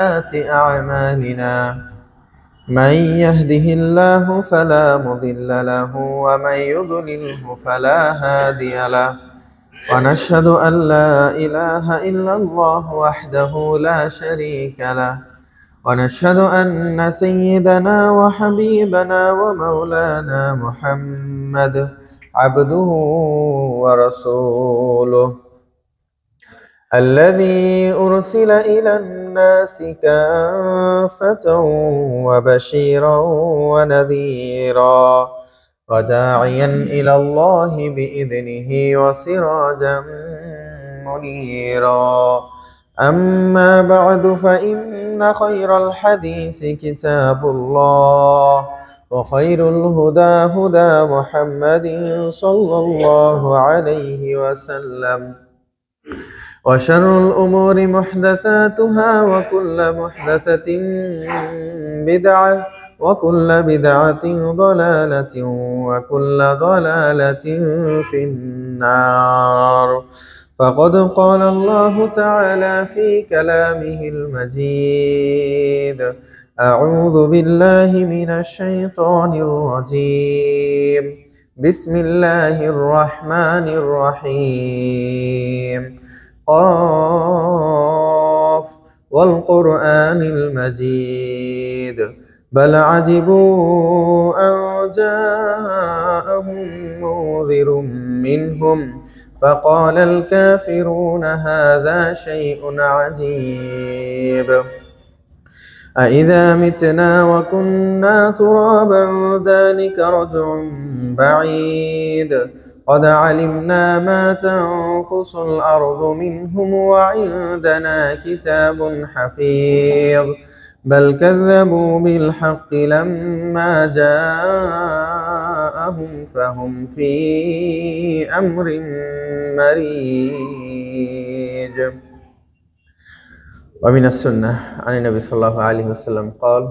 أعمالنا من يهده الله فلا مضل له ومن يضلله فلا هادي له ونشهد أن لا إله إلا الله وحده لا شريك له ونشهد أن سيدنا وحبيبنا ومولانا محمد عبده ورسوله الذي أرسل إلى الناس كافة وبشيرا ونذيرا وداعيا إلى الله بإذنه وسراجا منيرا أما بعد فإن خير الحديث كتاب الله وخير الهدى هدى محمد صلى الله عليه وسلم وشر الأمور محدثاتها وكل محدثة بدعة وكل بدعة ضلالة وكل ضلالة في النار فقد قال الله تعالى في كلامه المجيد أعوذ بالله من الشيطان الرجيم بسم الله الرحمن الرحيم قاف والقرآن المجيد بل عجبوا أن جاءهم منذر منهم فقال الكافرون هذا شيء عجيب أإذا متنا وكنا ترابا ذلك رجع بعيد قد علمنا ما تنقص الأرض منهم وعندنا كتاب حفيظ بل كذبوا بالحق لما جاءهم فهم في أمر مريج ومن السنة عن النبي صلى الله عليه وسلم قال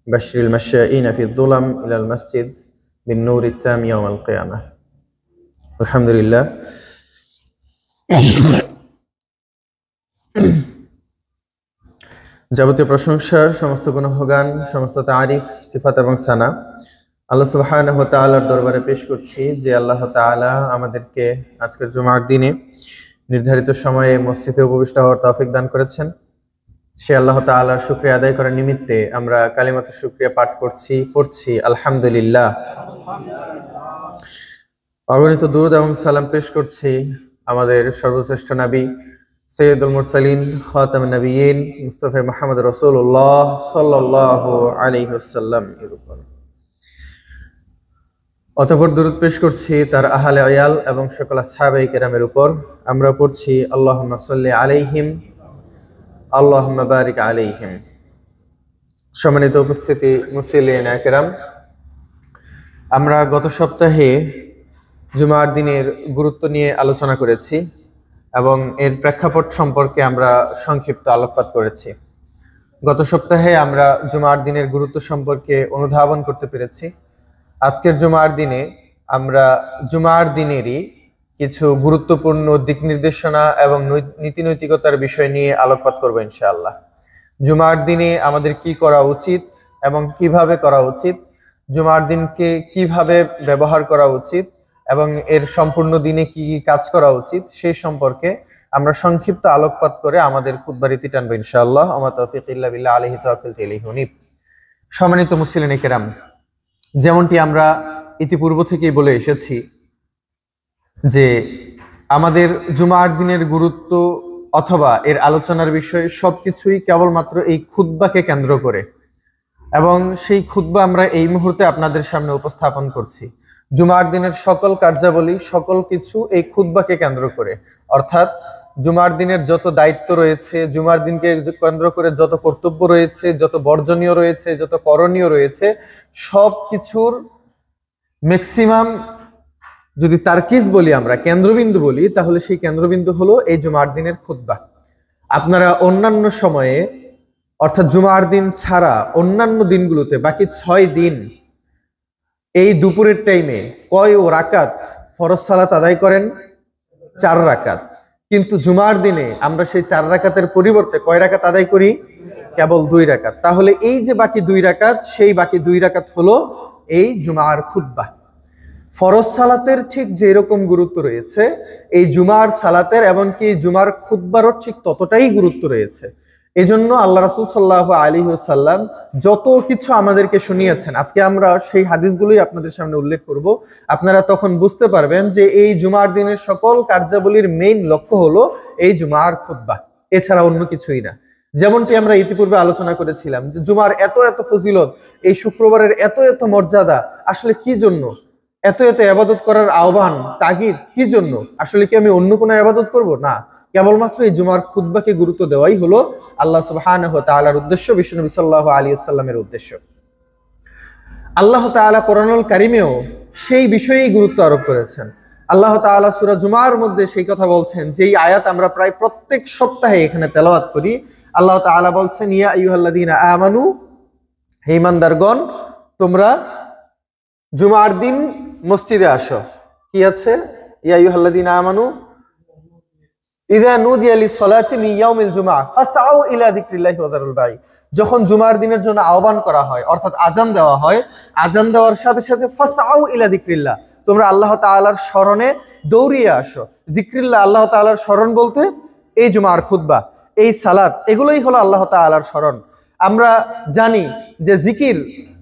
بشر المشائين في الظلم إلى المسجد بالنور التام يوم القيامة আলহামদুলিল্লাহ যাবতীয় প্রশংসার সমস্ত গুণগান সমস্ত তারিফ সিফাত এবং সানা আল্লাহ সুবহানাহু ওয়া তাআলার দরবারে পেশ করছি যে আল্লাহ তাআলা আমাদেরকে আজকের জুমার দিনে নির্ধারিত সময়ে মসজিদে উপবিষ্ট হওয়ার তৌফিক দান করেছেন। সে আল্লাহ তাআলার শুকরিয়া আদায় করার নিমিত্তে আমরা কালিমাতু শুকরিয়া পাঠ পড়ছি আলহামদুলিল্লাহ। অগণিত দুরূদ এবং সালাম পেশ করছি আমাদের সর্বশ্রেষ্ঠ নবী সৈয়দুল মুরসালিন খাতামুন নবিয়্যিন মুস্তাফা মুহাম্মদ রাসূলুল্লাহ সাল্লাল্লাহু আলাইহি ওয়াসাল্লাম এর উপর। অতঃপর দুরূদ পেশ করছি তার আহলে আয়াল এবং সকল আসহাবায়ে কেরামের উপর। আমরা পড়ছি আল্লাহুম্মা সাল্লি আলাইহিম আল্লাহুম্মা বারিক আলাইহিম। সম্মানিত উপস্থিতি মুসলিম একরাম, আমরা গত সপ্তাহে জুমার দিনের গুরুত্ব নিয়ে আলোচনা করেছি এবং এর প্রেক্ষাপট সম্পর্কে আমরা সংক্ষিপ্ত আলোকপাত করেছি। গত সপ্তাহে আমরা জুমার দিনের গুরুত্ব সম্পর্কে অনুধাবন করতে পেরেছি। আজকের জুমার দিনে আমরা জুমার দিনেরই কিছু গুরুত্বপূর্ণ দিক নির্দেশনা এবং নীতি নৈতিকতার বিষয় নিয়ে আলোকপাত করব ইনশাআল্লাহ। জুমার দিনে আমাদের কি করা উচিত এবং কিভাবে করা উচিত, জুমার দিনকে কিভাবে ব্যবহার করা উচিত এবং এর সম্পূর্ণ দিনে কি কি কাজ করা উচিত সেই সম্পর্কে আমরা সংক্ষিপ্ত আলোকপাত করে আমাদের খুতবা রীতি টানবো ইনশাআল্লাহ। ওয়া মা তাওফীক ইল্লা বিল্লাহ আলাইহি তাওয়াক্কালতু ইলাইহি উনীব। সম্মানিত মুসলিম কেরাম, যেমনটি আমরা ইতিপূর্ব থেকেই বলে এসেছি যে আমাদের জুমার দিনের গুরুত্ব অথবা এর আলোচনার বিষয় সবকিছুই কেবলমাত্র এই খুতবাকে কেন্দ্র করে, এবং সেই খুতবা আমরা এই মুহূর্তে আপনাদের সামনে উপস্থাপন করছি। জুমার দিনের সকল কার্যাবলী সকল কিছু এই খুতবাকে কেন্দ্র করে, অর্থাৎ জুমার দিনের যত দায়িত্ব রয়েছে, জুমার দিনকে কেন্দ্র করে যত কর্তব্য রয়েছে, যত বর্জনীয় রয়েছে, যত করণীয় রয়েছে, সব কিছুর ম্যাক্সিমাম যদি তারকিজ বলি, আমরা কেন্দ্রবিন্দু বলি, তাহলে সেই কেন্দ্রবিন্দু হলো এই জুমার দিনের খুতবা। আপনারা অন্যান্য সময়ে অর্থাৎ জুমার দিন ছাড়া অন্যান্য দিনগুলোতে বাকি 6 দিন এই দুপুরের টাইমে কয় রাকাত ফরজ সালাত আদায় করেন? 4 রাকাত। কিন্তু জুমার দিনে আমরা সেই 4 রাকাতের পরিবর্তে কয় রাকাত আদায় করি? কেবল 2 রাকাত। তাহলে এই যে বাকি 2 রাকাত, সেই বাকি 2 রাকাত হলো এই জুমার খুতবা। ফরজ সালাতের ঠিক যেরকম গুরুত্ব রয়েছে, এই জুমার সালাতের এমনকি জুমার খুতবারও ঠিক ততটাই গুরুত্ব রয়েছে। এজন্য আল্লাহ রাসূল সাল্লাল্লাহু আলাইহি ওয়াসাল্লাম যত কিছু আমাদেরকে শুনিয়েছেন, আজকে আমরা সেই হাদিসগুলোই আপনাদের সামনে উল্লেখ করব। আপনারা তখন বুঝতে পারবেন যে এই জুমার দিনের সকল কার্যাবলীর মেইন লক্ষ্য হলো এই জুমার খুতবা, এছাড়া অন্য কিছুই না। যেমনটি আমরা ইতিপূর্বে আলোচনা করেছিলাম যে জুমার এত এত ফজিলত, এই শুক্রবারের এত এত মর্যাদা আসলে কি জন্য, এত এত ইবাদত করার আহ্বান তাগিদ কি জন্য? আসলে কি আমি অন্য কোনো ইবাদত করব? না, কেবলমাত্র এই জুমার খুতবাকে গুরুত্ব দেওয়াই হলো আল্লাহ সুবহানাহু ওয়া তাআলার উদ্দেশ্য, বিশ্বনবী সাল্লাল্লাহু আলাইহি ওয়াসাল্লামের উদ্দেশ্য। আল্লাহ তাআলা কোরআনুল কারীমেও সেই বিষয়েই গুরুত্ব আরোপ করেছেন। আল্লাহ তাআলা সূরা জুমার মধ্যে সেই কথা বলছেন, যেই আয়াত আমরা প্রায় প্রত্যেক সপ্তাহে এখানে তেলাওয়াত করি। আল্লাহ তাআলা বলছেন, ইয়া আইয়ুহাল্লাযীনা আমানু, হে ঈমানদারগণ, তোমরা জুমার দিন মসজিদে আসো। কি আছে? ইয়া আইয়ুহাল্লাযীনা আমানু ইযা নুদিয়া লিস-সালাতি মিন ইয়াউমিল জুমআহ ফাসআউ ইলা যিকরিল্লাহি ওয়া যারুল বাই। যখন জুমার দিনের জন্য আহ্বান করা হয়, অর্থাৎ আযান দেওয়া হয়, আযান দেওয়ার সাথে সাথে ফাসআউ ইলা যিকরিল্লাহ, তোমরা আল্লাহ তাআলার স্মরণে দৌড়িয়ে আসো। যিকরিল্লাহ, আল্লাহ তাআলার স্মরণ বলতে এই জুমার খুতবা, এই সালাত, এগুলোই হলো আল্লাহ তাআলার স্মরণ। আমরা জানি যে জিকির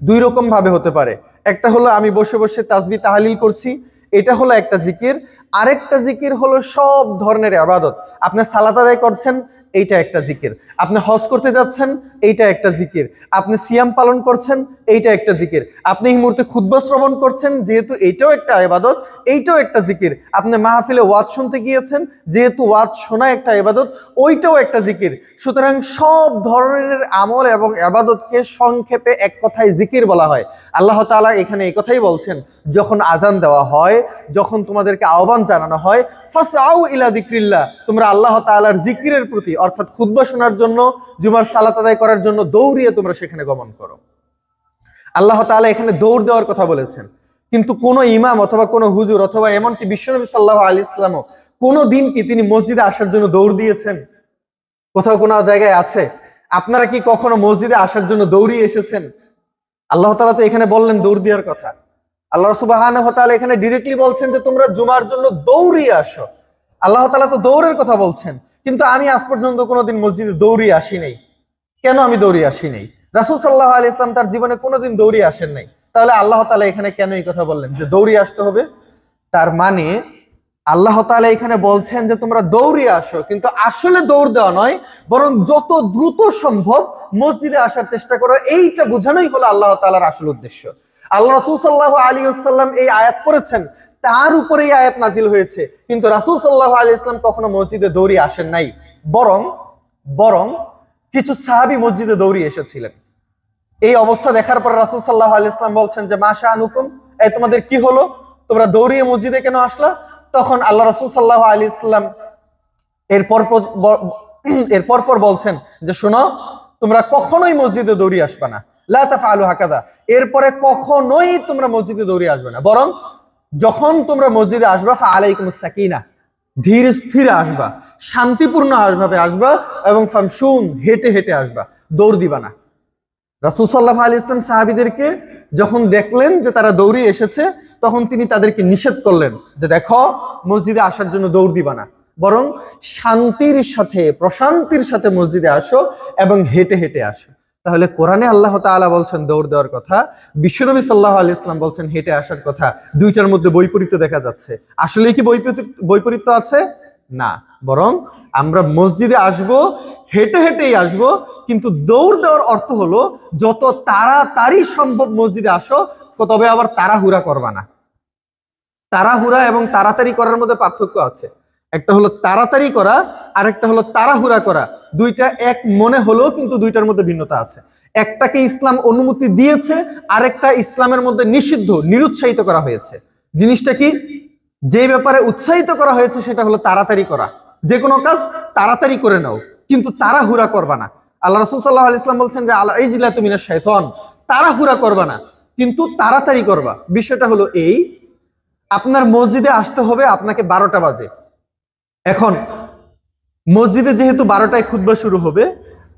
2 রকম ভাবে হতে পারে। একটা হলো আমি বসে বসে তাসবিহ তাহলিল করছি, এটা হলো একটা জিকির। আরেকটা জিকির হলো সব ধরনের ইবাদত। আপনি সালাত আদায় করছেন, এইটা একটা জিকির। আপনি হজ করতে যাচ্ছেন, এইটা একটা জিকির। আপনি সিয়াম পালন করছেন, এইটা একটা জিকির। আপনি এই মুহূর্তে খুতবা শ্রবণ করছেন, যেহেতু এইটাও একটা ইবাদত, এইটাও একটা জিকির। আপনি মাহফিলে ওয়াজ শুনতে গিয়েছেন, যেহেতু ওয়াজ শোনা একটা ইবাদত, ওইটাও একটা জিকির। সুতরাং সব ধরনের আমল এবং ইবাদতকে সংক্ষেপে এক কথায় জিকির বলা হয়। আল্লাহ তাআলা এখানে এই কথাই বলছেন, যখন আযান দেওয়া হয়, যখন তোমাদেরকে আহ্বান জানানো হয়, ফাসআউ ইলা যিকরিল্লাহ, তোমরা আল্লাহ তাআলার জিকিরের প্রতি, অর্থাৎ খুতবা শোনার জন্য, জুমার সালাত আদায় করার জন্য দৌড়িয়ে তোমরা সেখানে গমন করো। আল্লাহ তাআলা এখানে দৌড় দেওয়ার কথা বলেছেন। কিন্তু কোন ইমাম অথবা কোন হুজুর অথবা এমনকি বিশ্বনবী সাল্লাল্লাহু আলাইহি ওয়াসাল্লামও কোন দিন কি তিনি মসজিদে আসার জন্য দৌড় দিয়েছেন? কোথাও কোনো জায়গায় আছে? আপনারা কি কখনো মসজিদে আসার জন্য দৌড়িয়ে এসেছেন? আল্লাহ তাআলা তো এখানে বললেন দৌড় দেওয়ার কথা। আল্লাহ সুবহানাহু ওয়া তাআলা এখানে ডিরেক্টলি বলছেন যে তোমরা জুমার জন্য দৌড়িয়ে আসো। আল্লাহ তাআলা তো দৌড়ের কথা বলছেন, কিন্তু আমি আজ পর্যন্ত কোনোদিন মসজিদে দৌড়িয়ে আসি নাই। কেন আমি দৌড়িয়ে আসি নাই? রাসূল সাল্লাল্লাহু আলাইহি ওয়াসাল্লাম তার জীবনে কোনোদিন দৌড়িয়ে আসেন নাই। তাহলে আল্লাহ তাআলা এখানে কেন এই কথা বললেন যে দৌড়িয়ে আসতে হবে? তার মানে আল্লাহ তাআলা এখানে বলছেন যে তোমরা দৌড়িয়ে আসো, কিন্তু আসলে দৌড় দেওয়া নয়, বরং যত দ্রুত সম্ভব মসজিদে আসার চেষ্টা করো। এইটা বোঝানোই হলো আল্লাহ তাআলার আসল উদ্দেশ্য। আল্লাহ রাসূল সাল্লাল্লাহু আলাইহি ওয়াসাল্লাম এই আয়াত পড়েছেন, তার উপরে এই আয়াত নাজিল হয়েছে, কিন্তু রাসূল সাল্লাল্লাহু আলাইহি ওয়াসাল্লাম কখনো মসজিদে দৌড়িয়ে আসেন নাই। বরং কিছু সাহাবী মসজিদে দৌড়িয়ে এসেছিলেন। এই অবস্থা দেখার পর রাসূল সাল্লাল্লাহু আলাইহি ওয়াসাল্লাম বলছেন যে মা শাআনুকুম, এই তোমাদের কি হলো? তোমরা দৌড়িয়ে মসজিদে কেন আসলা? তখন আল্লাহ রাসূল সাল্লাল্লাহু আলাইহি ওয়াসাল্লাম এরপর বলছেন যে শোনো, তোমরা কখনোই মসজিদে দৌড়িয়ে আসবে না, লা তাফআলু হাকাদা। এরপরে কখনোই তোমরা মসজিদে দৌড়িয়ে আসবে না, বরং যখন তোমরা মসজিদে আসবা ফাআলাইকুমুস সাকিনা, ধীর স্থির আসবা, শান্তিপূর্ণ ভাবে আসবা, এবং ফামশুন, হেঁটে হেঁটে আসবা, দৌড় দিবা না। রাসূল সাল্লাল্লাহু আলাইহি ওয়াসাল্লাম সাহাবীদেরকে যখন দেখলেন যে তারা দৌড়িয়ে এসেছে, তখন তিনি তাদেরকে নিষেধ করলেন যে দেখো, মসজিদে আসার জন্য দৌড় দিবা না, বরং শান্তির সাথে, প্রশান্তির সাথে মসজিদে আসো এবং হেঁটে হেঁটে আসো। তাহলে কোরআনে আল্লাহ তাআলা বলছেন দৌড় দেওয়ার কথা, বিশ্বনবী সাল্লাল্লাহু আলাইহি ওয়াসাল্লাম বলছেন হেঁটে আসার কথা। দুইটার মধ্যে বৈপরীত্য দেখা যাচ্ছে। আসলে কি বৈপরীত্য আছে? না, বরং আমরা মসজিদে আসব, হেঁটে হেঁটেই আসব, কিন্তু দৌড় দেওয়ার অর্থ হলো যত তাড়াতাড়ি সম্ভব মসজিদে আসো, তবে আবার তাড়াহুড়া করবা না। তাড়াহুড়া এবং তাড়াতাড়ি করার মধ্যে পার্থক্য আছে। একটা হলো তাড়াতাড়ি করা, আর একটা হলো তাড়াহুড়া করা। দুইটা এক মনে হলো, কিন্তু দুইটার মধ্যে ভিন্নতা আছে। একটাকে ইসলাম অনুমতি দিয়েছে, আরেকটা ইসলামের মধ্যে নিষিদ্ধ, নিরুৎসাহিত করা হয়েছে। জিনিসটা কি? যে ব্যাপারে উৎসাহিত করা হয়েছে সেটা হলো তাড়াতাড়ি করা। যে কোনো কাজ তাড়াতাড়ি করে নাও, কিন্তু তাড়াহুড়া করবা না। আল্লাহ রাসূল সাল্লাল্লাহু আলাইহি ওয়াসাল্লাম বলছেন যে আলা ইজলাতু মিনাশ শাইতান, তাড়াহুড়া করবা না, কিন্তু তাড়াতাড়ি করবা। বিষয়টা হলো এই, আপনার মসজিদে আসতে হবে আপনাকে 12টা বাজে। এখন মসজিদে যেহেতু 12টায় খুতবা শুরু হবে,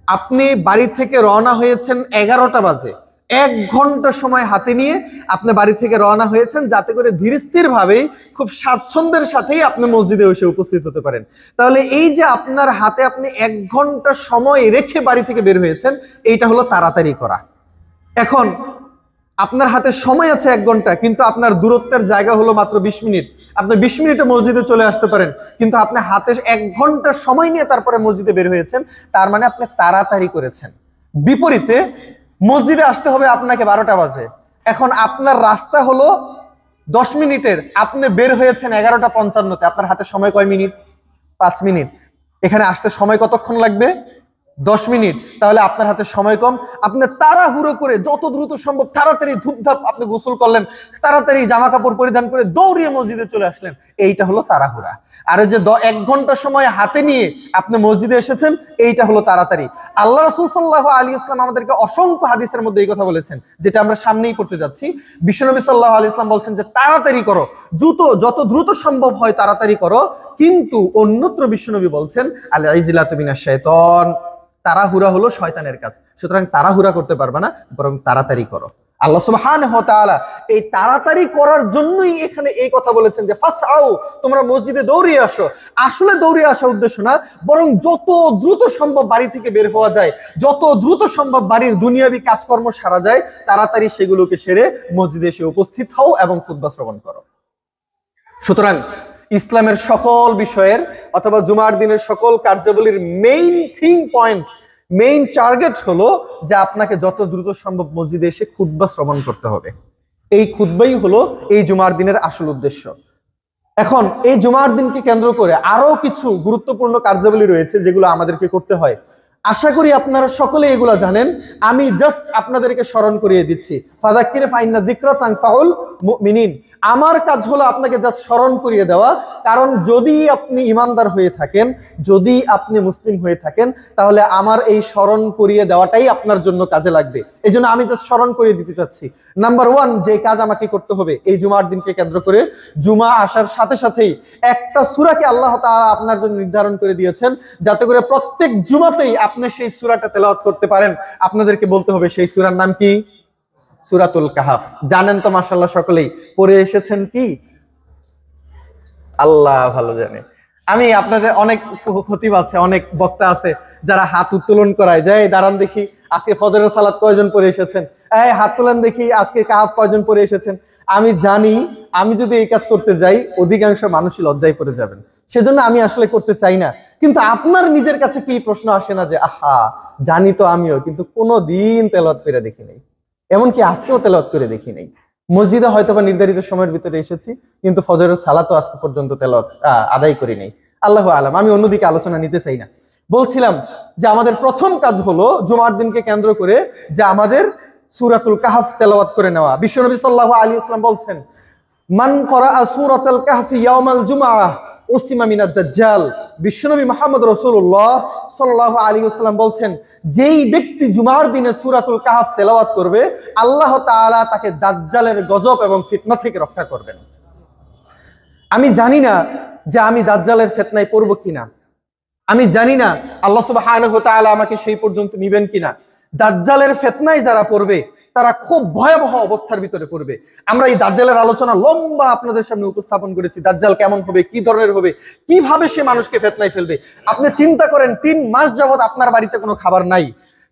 আপনি বাড়ি থেকে রওনা হয়েছেন 11টা বাজে, 1 ঘন্টা সময় হাতে নিয়ে আপনি বাড়ি থেকে রওনা হয়েছেন যাতে করে ধীরস্থির ভাবেই খুব স্বাচ্ছন্দ্যের সাথেই আপনি মসজিদে এসে উপস্থিত হতে পারেন। তাহলে এই যে আপনার হাতে আপনি 1 ঘন্টা সময় রেখে বাড়ি থেকে বের হয়েছেন, এইটা হলো তাড়াতাড়ি করা। এখন আপনার হাতে সময় আছে 1 ঘন্টা, কিন্তু আপনার দূরত্বের জায়গা হলো মাত্র 20 মিনিট। আপনি 20 মিনিটে মসজিদে চলে আসতে পারেন, কিন্তু আপনি হাতে 1 ঘন্টা সময় নিয়ে তারপরে মসজিদে বের হয়েছেন, তার মানে আপনি তাড়াতাড়ি করেছেন। বিপরীতে মসজিদে আসতে হবে আপনাকে 12টা বাজে, এখন আপনার রাস্তা হলো 10 মিনিটের, আপনি বের হয়েছেন 11টা 55-তে, আপনার হাতে সময় কয় মিনিট? 5 মিনিট। এখানে আসতে সময় কতক্ষণ লাগবে? 10 মিনিট। তাহলে আপনার হাতে সময় কম, আপনি তাড়াহুড়ো করে যত দ্রুত সম্ভব তাড়াতাড়ি ধুপধাপ আপনি গোসল করলেন, তাড়াতাড়ি জামা কাপড় পরিধান করে দৌড়িয়ে মসজিদে চলে আসলেন, এইটা হলো তাড়াহুড়া। আর যে 1 ঘন্টা সময় হাতে নিয়ে আপনি মসজিদে এসেছেন, এইটা হলো তাড়াতাড়ি। আল্লাহ রাসূল সাল্লাল্লাহু আলাইহি ওয়াসাল্লাম আমাদেরকে অসংখ্য হাদিসের মধ্যে এই কথা বলেছেন, যেটা আমরা সামনেই পড়তে যাচ্ছি। বিশ্বনবী সাল্লাল্লাহু আলাইহি ওয়াসাল্লাম বলছেন যে তাড়াতাড়ি করো, যত দ্রুত সম্ভব হয় তাড়াতাড়ি করো। কিন্তু অন্যত্র বিশ্বনবী বলছেন আল ইজলাতু মিনাশ শাইতান, তাড়াহুড়া হলো শয়তানের কাজ, সুতরাং তাড়াহুড়া করতে পারবে না, বরং তাড়াতাড়ি করো। আল্লাহ সুবহানাহু ওয়া তাআলা এই তাড়াতাড়ি করার জন্যই এখানে এই কথা বলেছেন যে ফাসআউ, তোমরা মসজিদে দৌড়িয়ে আসো। আসলে দৌড়িয়ে আসা উদ্দেশ্য না, বরং যত দ্রুত সম্ভব বাড়ি থেকে বের হওয়া যায়, যত দ্রুত সম্ভব বাড়ির দুনিয়াবি কাজকর্ম সারা যায়, তাড়াতাড়ি সেগুলোকে সেরে মসজিদে এসে উপস্থিত হও এবং খুতবা শ্রবণ করো। সুতরাং ইসলামের সকল বিষয়ের অথবা জুমার দিনের সকল কার্যাবলীর মেইন টার্গেট হলো যে আপনাকে যত দ্রুত সম্ভব মসজিদে এসে খুতবা শ্রবণ করতে হবে। এই খুতবাই হলো এই জুমার দিনের আসল উদ্দেশ্য। এখন এই জুমার দিনকে কেন্দ্র করে আরো কিছু গুরুত্বপূর্ণ কার্যাবলী রয়েছে যেগুলো আমাদেরকে করতে হয়। আশা করি আপনারা সকলে এগুলো জানেন, আমি জাস্ট আপনাদেরকে স্মরণ করিয়ে দিচ্ছি। ফাযাক্কির ফাইন্না যিকরা তানফাউল মুমিনিন, আমার কাজ হলো আপনাকে জাস্ট স্মরণ করিয়ে দেওয়া। কারণ যদি আপনি ইমানদার হয়ে থাকেন, যদি আপনি মুসলিম হয়ে থাকেন, তাহলে আমার এই স্মরণ করিয়ে দেওয়াটাই আপনার জন্য কাজে লাগবে। এই জন্য আমি জাস্ট স্মরণ করিয়ে দিতে চাচ্ছি। নাম্বার 1 যে কাজ আমাকে করতে হবে এই জুমার দিনকে কেন্দ্র করে, জুমা আসার সাথে সাথেই একটা সূরাকে আল্লাহ তাআলা আপনার জন্য নির্ধারণ করে দিয়েছেন, যাতে করে প্রত্যেক জুমাতেই আপনি সেই সূরাটা তেলাওয়াত করতে পারেন। আপনাদেরকে বলতে হবে সেই সূরার নাম কি? সূরাতুল কাহাফ। জানেন তো মাশাআল্লাহ, সকলেই পড়ে এসেছেন কি? আল্লাহ ভালো জানে। আমি আপনাদের অনেক খতিব আছে, অনেক বক্তা আছে যারা হাত উত্তোলন করায়, যায় দাঁড়ান দেখি আজকে ফজরের সালাত কয়জন পড়ে এসেছেন, এই হাত তোলেন দেখি আজকে কাহাফ কয়জন পড়ে এসেছেন। আমি জানি আমি যদি এই কাজ করতে যাই অধিকাংশ মানুষই লজ্জায় পড়ে যাবেন, সেজন্য আমি আসলে করতে চাই না। কিন্তু আপনার নিজের কাছে কি প্রশ্ন আসে না যে আহা জানি তো আমিও, কিন্তু কোনোদিন তেলাওয়াত করে দেখি নাই, এমনকি আজকেও তেলাওয়াত করে দেখি নাই। মসজিদে হয়তোবা নির্ধারিত সময়ের ভিতরে এসেছি, কিন্তু ফজরের সালাতও আজকে পর্যন্ত তেলাওয়াত আদায় করি নাই। আল্লাহু আলাম, আমি অন্যদিকে আলোচনা নিতে চাই না। বলছিলাম যে আমাদের প্রথম কাজ হলো জুমার দিনকে কেন্দ্র করে যে আমাদের সূরাতুল কাহফ তেলাওয়াত করে নেওয়া। বিশ্বনবী সাল্লাল্লাহু আলাইহি ওয়াসাল্লাম বলছেন মান করাআ সূরাতুল কাহফি ইয়াউমাল জুমআহ উসিমা মিনাদ দাজ্জাল। বিশ্বনবী মুহাম্মদ রাসূলুল্লাহ সাল্লাল্লাহু আলাইহি ওয়াসাল্লাম বলছেন যেই ব্যক্তি জুমার দিনে সূরাতুল কাহফ তেলাওয়াত করবে, আল্লাহ তাআলা তাকে দাজ্জালের গজব এবং ফিতনা থেকে রক্ষা করবেন। আমি জানি না যে আমি দাজ্জালের ফিতনায় পড়ব কিনা, আমি জানি না আল্লাহ সুবহানাহু ওয়া তাআলা আমাকে সেই পর্যন্ত নিবেন কিনা। দাজ্জালের ফিতনায় যারা পড়বে তারা খুব ভয়াবহ অবস্থার ভিতরে পড়বে। আমরা এই দাজ্জালের আলোচনা লম্বা আপনাদের সামনে উপস্থাপন করেছি, দাজ্জাল কেমন হবে, কি ধরনের হবে, কিভাবে সে মানুষকে ফিতনায় ফেলবে। আপনি চিন্তা করেন 3 মাস যাবত আপনার বাড়িতে কোনো খাবার নাই,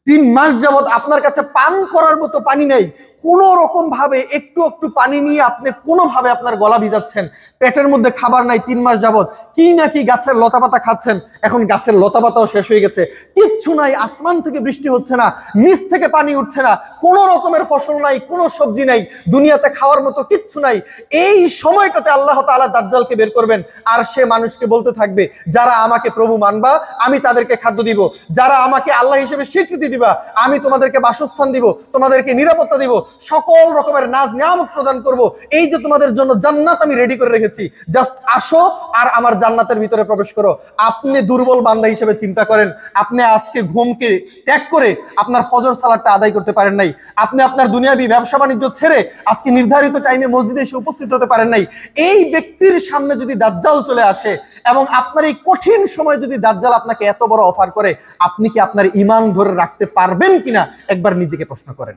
3 মাস যাবত আপনার কাছে পান করার মতো পানি নাই, কোনো রকম ভাবে একটু একটু পানি নিয়ে আপনি কোনোভাবে আপনার গলা ভিজাচ্ছেন, পেটের মধ্যে খাবার নাই 3 মাস যাবত, কি নাকি গাছের লতাপাতা খাচ্ছেন, এখন গাছের লতাপাতাও শেষ হয়ে গেছে, কিচ্ছু নাই, আসমান থেকে বৃষ্টি হচ্ছে না, নিচ থেকে পানি উঠছে না, কোনো রকমের ফসল নাই, কোনো সবজি নাই, দুনিয়াতে খাওয়ার মতো কিচ্ছু নাই। এই সময়টাতে আল্লাহ তাআলা দাজ্জালকে বের করবেন, আর সে মানুষকে বলতে থাকবে যারা আমাকে প্রভু মানবা আমি তাদেরকে খাদ্য দিব, যারা আমাকে আল্লাহ হিসেবে স্বীকৃতি দিবা আমি তোমাদেরকে বাসস্থান দিব, তোমাদেরকে নিরাপত্তা দিব, সকল রকমের নাজ নিয়ামত প্রদান করব, এই যে তোমাদের জন্য জান্নাত আমি রেডি করে রেখেছি, জাস্ট আসো আর আমার জান্নাতের ভিতরে প্রবেশ করো। আপনি দুর্বল বান্দা হিসেবে চিন্তা করেন, আপনি আজকে ঘুমকে ত্যাগ করে আপনার ফজর সালাতটা আদায় করতে পারেন নাই, আপনি আপনার দুনিয়াবি ব্যবসা বাণিজ্য ছেড়ে আজকে নির্ধারিত টাইমে মসজিদে এসে উপস্থিত হতে পারেন নাই। এই ব্যক্তির সামনে যদি দাজ্জাল চলে আসে এবং আপনার এই কঠিন সময় যদি দাজ্জাল আপনাকে এত বড় অফার করে, আপনি কি আপনার ঈমান ধরে রাখতে পারবেন কিনা একবার নিজেকে প্রশ্ন করেন।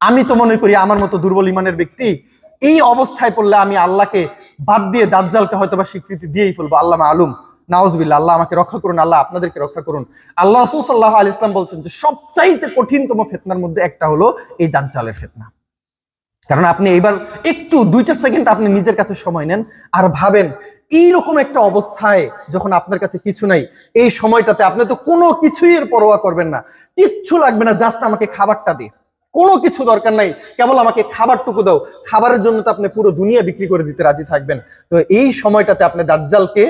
আমি তো মনে করি আমার মতো দুর্বল ঈমানের ব্যক্তি এই অবস্থায় পড়লে আমি আল্লাহকে বাদ দিয়ে দাজ্জালকে হয়তোবা স্বীকৃতি দিয়েই ফেলবো। আল্লাহ মালুম, নাউজুবিল্লাহ, আল্লাহ আমাকে রক্ষা করুন, আল্লাহ আপনাদেরকে রক্ষা করুন। আল্লাহ রাসূল সাল্লাল্লাহু আলাইহি ওয়াসাল্লাম বলছেন যে সবচাইতে কঠিনতম ফিতনার মধ্যে একটা হলো এই দাজ্জালের ফিতনা। কারণ আপনি এইবার একটু 2টা সেকেন্ড আপনি নিজের কাছে সময় নেন আর ভাবেন, এইরকম একটা অবস্থায় যখন আপনার কাছে কিছু নাই, এই সময়টাতে আপনি তো কোনো কিছুই এর পরোয়া করবেন না, কিচ্ছু লাগবে না, জাস্ট আমাকে খাবারটা দে, কোনো কিছু দরকার নাই, কেবল আমাকে খাবারটুকু দাও। খাবারের জন্য তো আপনি পুরো দুনিয়া বিক্রি করে দিতে রাজি থাকবেন। তো এই সময়টাতে আপনি দাজ্জালকে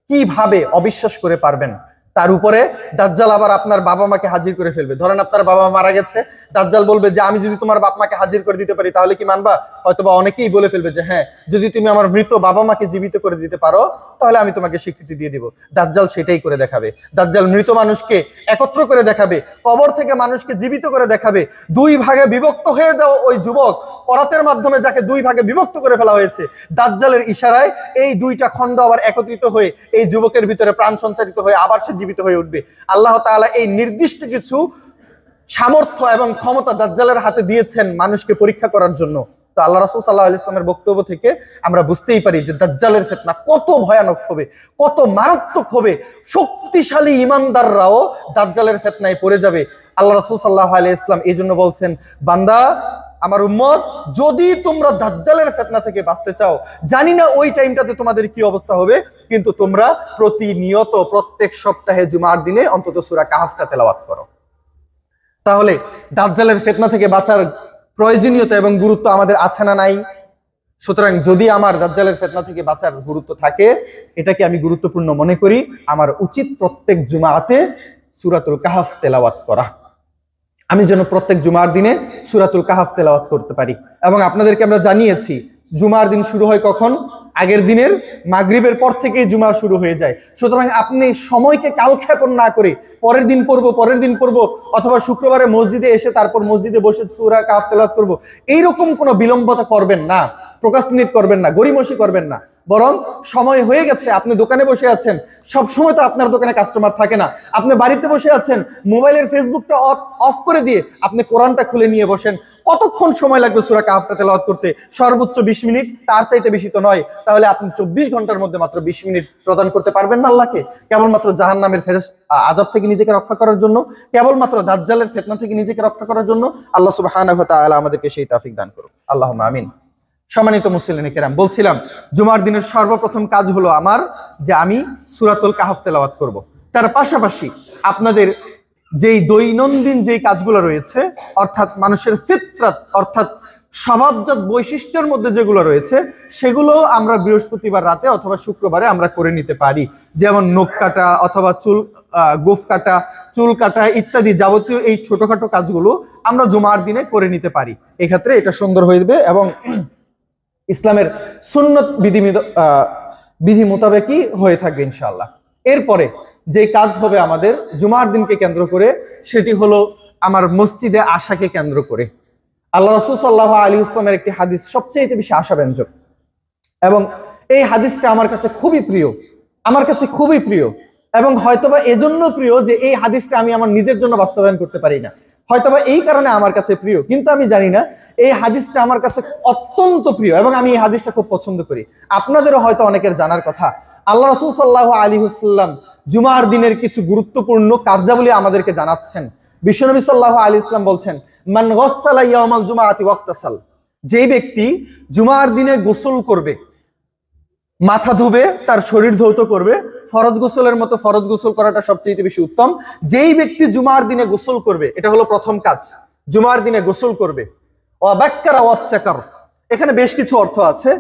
কিভাবে অবিশ্বাস করে পারবেন? তার উপরে দাজ্জাল আবার আপনার বাবা মাকে হাজির করে ফেলবে। ধরেন আপনার বাবা মারা গেছে, দাজ্জাল বলবে যে আমি যদি তোমার বাপ মাকে হাজির করে দিতে পারি তাহলে কি মানবা? হয়তোবা অনেকেই বলে ফেলবে যে হ্যাঁ, যদি তুমি আমার মৃত বাবা মাকে জীবিত করে দিতে পারো তাহলে আমি তোমাকে স্বীকৃতি দিয়ে দিব। দাজ্জাল সেটাই করে দেখাবে। দাজ্জাল মৃত মানুষকে একত্র করে দেখাবে, কবর থেকে মানুষকে জীবিত করে দেখাবে। 2 ভাগে বিভক্ত হয়ে যাও ওই যুবক, করাতের মাধ্যমে যাকে 2 ভাগে বিভক্ত করে ফেলা হয়েছে, দাজ্জালের ইশারায় এই 2টা খণ্ড আবার একত্রিত হয়ে এই যুবকের ভিতরে প্রাণ সঞ্চারিত হয়ে আবার সে জীবিত হয়ে উঠবে। আল্লাহ তাআলা এই নির্দিষ্ট কিছু সামর্থ্য এবং ক্ষমতা দাজ্জালের হাতে দিয়েছেন মানুষকে পরীক্ষা করার জন্য। তো আল্লাহ রাসূল সাল্লাল্লাহু আলাইহি ওয়াসাল্লামের বক্তব্য থেকে আমরা বুঝতেই পারি যে দাজ্জালের ফিতনা কত ভয়ানক হবে, কত মারাত্মক হবে। শক্তিশালী ঈমানদাররাও দাজ্জালের ফিতনায় পড়ে যাবে। আল্লাহ রাসূল সাল্লাল্লাহু আলাইহি ওয়াসাল্লাম এই জন্য বলছেন, বান্দা আমার উম্মত, যদি তোমরা দাজ্জালের ফিতনা থেকে বাঁচতে চাও, জানি না ওই টাইমটাতে তোমাদের কি অবস্থা হবে, কিন্তু তোমরা প্রতিনিয়ত প্রত্যেক সপ্তাহে জুমার দিনে অন্তত সূরা কাহফটা তেলাওয়াত করো। তাহলে দাজ্জালের ফিতনা থেকে বাঁচার প্রয়োজনীয়তা এবং গুরুত্ব আমাদের আছে না নাই? সুতরাং যদি আমার দাজ্জালের ফিতনা থেকে বাঁচার গুরুত্ব থাকে, এটাকে আমি গুরুত্বপূর্ণ মনে করি, আমার উচিত প্রত্যেক জুমাতে সূরাতুল কাহফ তেলাওয়াত করা। আমি যেন প্রত্যেক জুমার দিনে সূরাতুল কাহফ তেলাওয়াত করতে পারি। এবং আপনাদেরকে আমরা জানিয়েছি জুমার দিন শুরু হয় কখন? আগের দিনের মাগরিবের পর থেকেই জুমা শুরু হয়ে যায়। সুতরাং আপনি সময়কে কালক্ষেপণ না করে পরের দিন পড়বো অথবা শুক্রবারে মসজিদে এসে তারপর মসজিদে বসে সূরা কাহফ তেলাওয়াত করব, এইরকম কোনো বিলম্বতা করবেন না, প্রোক্রাস্টিনেট করবেন না, গড়িমসি করবেন না। বরং সময় হয়ে গেছে, আপনি দোকানে বসে আছেন, সব সময় তো আপনার দোকানে কাস্টমার থাকে না, আপনি বাড়িতে বসে আছেন, মোবাইলের ফেসবুকটা অফ করে দিয়ে আপনি কোরআনটা খুলে নিয়ে বসেন। কতক্ষণ সময় লাগবে সূরা কাহফটা তেলাওয়াত করতে? সর্বোচ্চ 20 মিনিট, তার চাইতে বেশি তো নয়। তাহলে আপনি 24 ঘন্টার মধ্যে মাত্র 20 মিনিট প্রদান করতে পারবেন না আল্লাহকে, কেবলমাত্র জাহান্নামের আযাব থেকে নিজেকে রক্ষা করার জন্য, কেবলমাত্র দাজ্জালের ফিতনা থেকে নিজেকে রক্ষা করার জন্য। আল্লাহ সুবহানাহু ওয়া তাআলা আমাদেরকে সেই তৌফিক দান করুন, আল্লাহুম্মা আমিন। সম্মানিত মুসলিম কেরাম, বলছিলাম জুমার দিনের সর্বপ্রথম কাজ হলো আমার যে আমি সূরাতুল কাহফ তেলাওয়াত করব। তার পাশাপাশি আপনাদের যেই দৈনন্দিন যেই কাজগুলো রয়েছে, অর্থাৎ মানুষের ফিতরাত অর্থাৎ স্বভাবজাত বৈশিষ্ট্যের মধ্যে যেগুলো রয়েছে, সেগুলো আমরা বৃহস্পতিবার রাতে অথবা শুক্রবারে আমরা করে নিতে পারি। যেমন নখ কাটা অথবা গোফ কাটা, চুল কাটা ইত্যাদি যাবতীয় এই ছোটখাটো কাজগুলো আমরা জুমার দিনে করে নিতে পারি। এক্ষেত্রে এটা সুন্দর হয়ে যাবে এবং ইসলামের সুন্নত বিধি মোতাবেকই হয়ে থাকবে ইনশাআল্লাহ। এরপরে যে কাজ হবে আমাদের জুমার দিনকে কেন্দ্র করে, সেটি হলো আমার মসজিদে আসাকে কেন্দ্র করে। আল্লাহ রাসূল সাল্লাল্লাহু আলাইহি ওয়াসাল্লামের একটি হাদিস সবচেয়ে বেশি আশাব্যঞ্জক এবং এই হাদিসটা আমার কাছে খুবই প্রিয় এবং হয়তোবা এজন্য প্রিয় যে এই হাদিসটা আমি আমার নিজের জন্য বাস্তবায়ন করতে পারি না, হয়তোবা এই কারণে আমার কাছে প্রিয়, কিন্তু আমি জানি না এই হাদিসটা আমার কাছে অত্যন্ত প্রিয় এবং আমি এই হাদিসটা খুব পছন্দ করি। আপনাদেরও হয়তো অনেকের জানার কথা, আল্লাহ রাসূল সাল্লাল্লাহু আলাইহি ওয়াসাল্লাম জুমার দিনের কিছু গুরুত্বপূর্ণ কার্যাবলী আমাদেরকে জানাচ্ছেন। বিশ্বনবী সাল্লাল্লাহু আলাইহি ওয়াসাল্লাম বলছেন, মান গাসসালা ইয়াউমাল জুমআতি ওয়াক্তাসাল, যে ব্যক্তি জুমার দিনে গোসল করবে, মাথা ধুবে, তার শরীর ধৌত করবে, ফরজ গোসলের মতো ফরজ গোসল করাটা সবচেয়ে বেশি উত্তম। যেই ব্যক্তি জুমার দিনে গোসল করবে, এটা হলো প্রথম কাজ, জুমার দিনে গোসল করবে। ওয়াবাক্কারা ওয়াবতাকার, এখানে বেশ কিছু অর্থ আছে,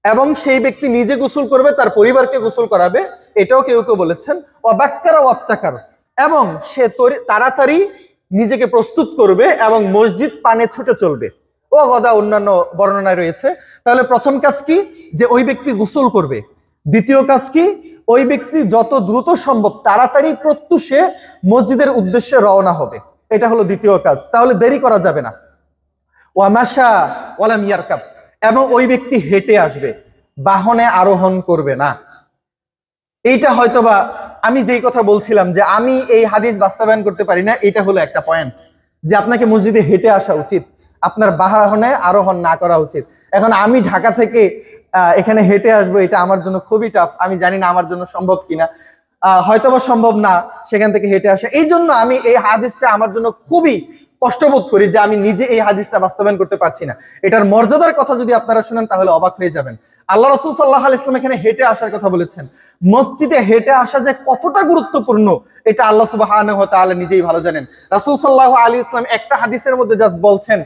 এবং সেই ব্যক্তি নিজে গোসল করবে, তার পরিবারকে গোসল করাবে, এটাও কেউ কেউ বলেছেন। ওয়াবাক্কারা ওয়াবতাকার, এবং সে তাড়াতাড়ি নিজেকে প্রস্তুত করবে এবং মসজিদ পানে ছুটে চলবে। ও গদা অন্যান্য বর্ণনায় রয়েছে। তাহলে প্রথম কাজ কি? যে ওই ব্যক্তি গোসল করবে। দ্বিতীয় কাজ কি? ওই ব্যক্তি যত দ্রুত সম্ভব তাড়াতাড়ি প্রত্যুষে মসজিদের উদ্দেশ্যে রওনা হবে। এটা হলো দ্বিতীয় কাজ। তাহলে দেরি করা যাবে না। ওয়ামাশা ওয়ালাম ইয়ারকাব, এবং ওই ব্যক্তি হেঁটে আসবে, বাহনে আরোহণ করবে না। এইটা হয়তোবা আমি যেই কথা বলছিলাম যে আমি এই হাদিস বাস্তবায়ন করতে পারি না, এটা হলো একটা পয়েন্ট যে আপনাকে মসজিদে হেঁটে আসা উচিত, আপনার বাহনে আরোহণ না করা উচিত। এখন আমি ঢাকা থেকে এখানে হেঁটে আসবো, এটা আমার জন্য খুবই টাফ। আমি জানি না আমার জন্য সম্ভব কিনা, হয়তোবা সম্ভব না সেখান থেকে হেঁটে আসা। এই জন্য আমি এই হাদিসটা আমার জন্য খুবই কষ্টবোধ করি যে আমি নিজে এই হাদিসটা বাস্তবায়ন করতে পারছি না। এটার মর্যাদার কথা যদি আপনারা শুনেন তাহলে অবাক হয়ে যাবেন। আল্লাহ রাসূল সাল্লাল্লাহু আলাইহি ওয়াসাল্লাম এখানে হেঁটে আসার কথা বলেছেন। মসজিদে হেঁটে আসা যে কতটা গুরুত্বপূর্ণ এটা আল্লাহ সুবহানাহু ওয়া তাআলা নিজেই ভালো জানেন। রাসূল সাল্লাল্লাহু আলাইহি ওয়াসাল্লাম একটা হাদিসের মধ্যে জাস্ট বলছেন,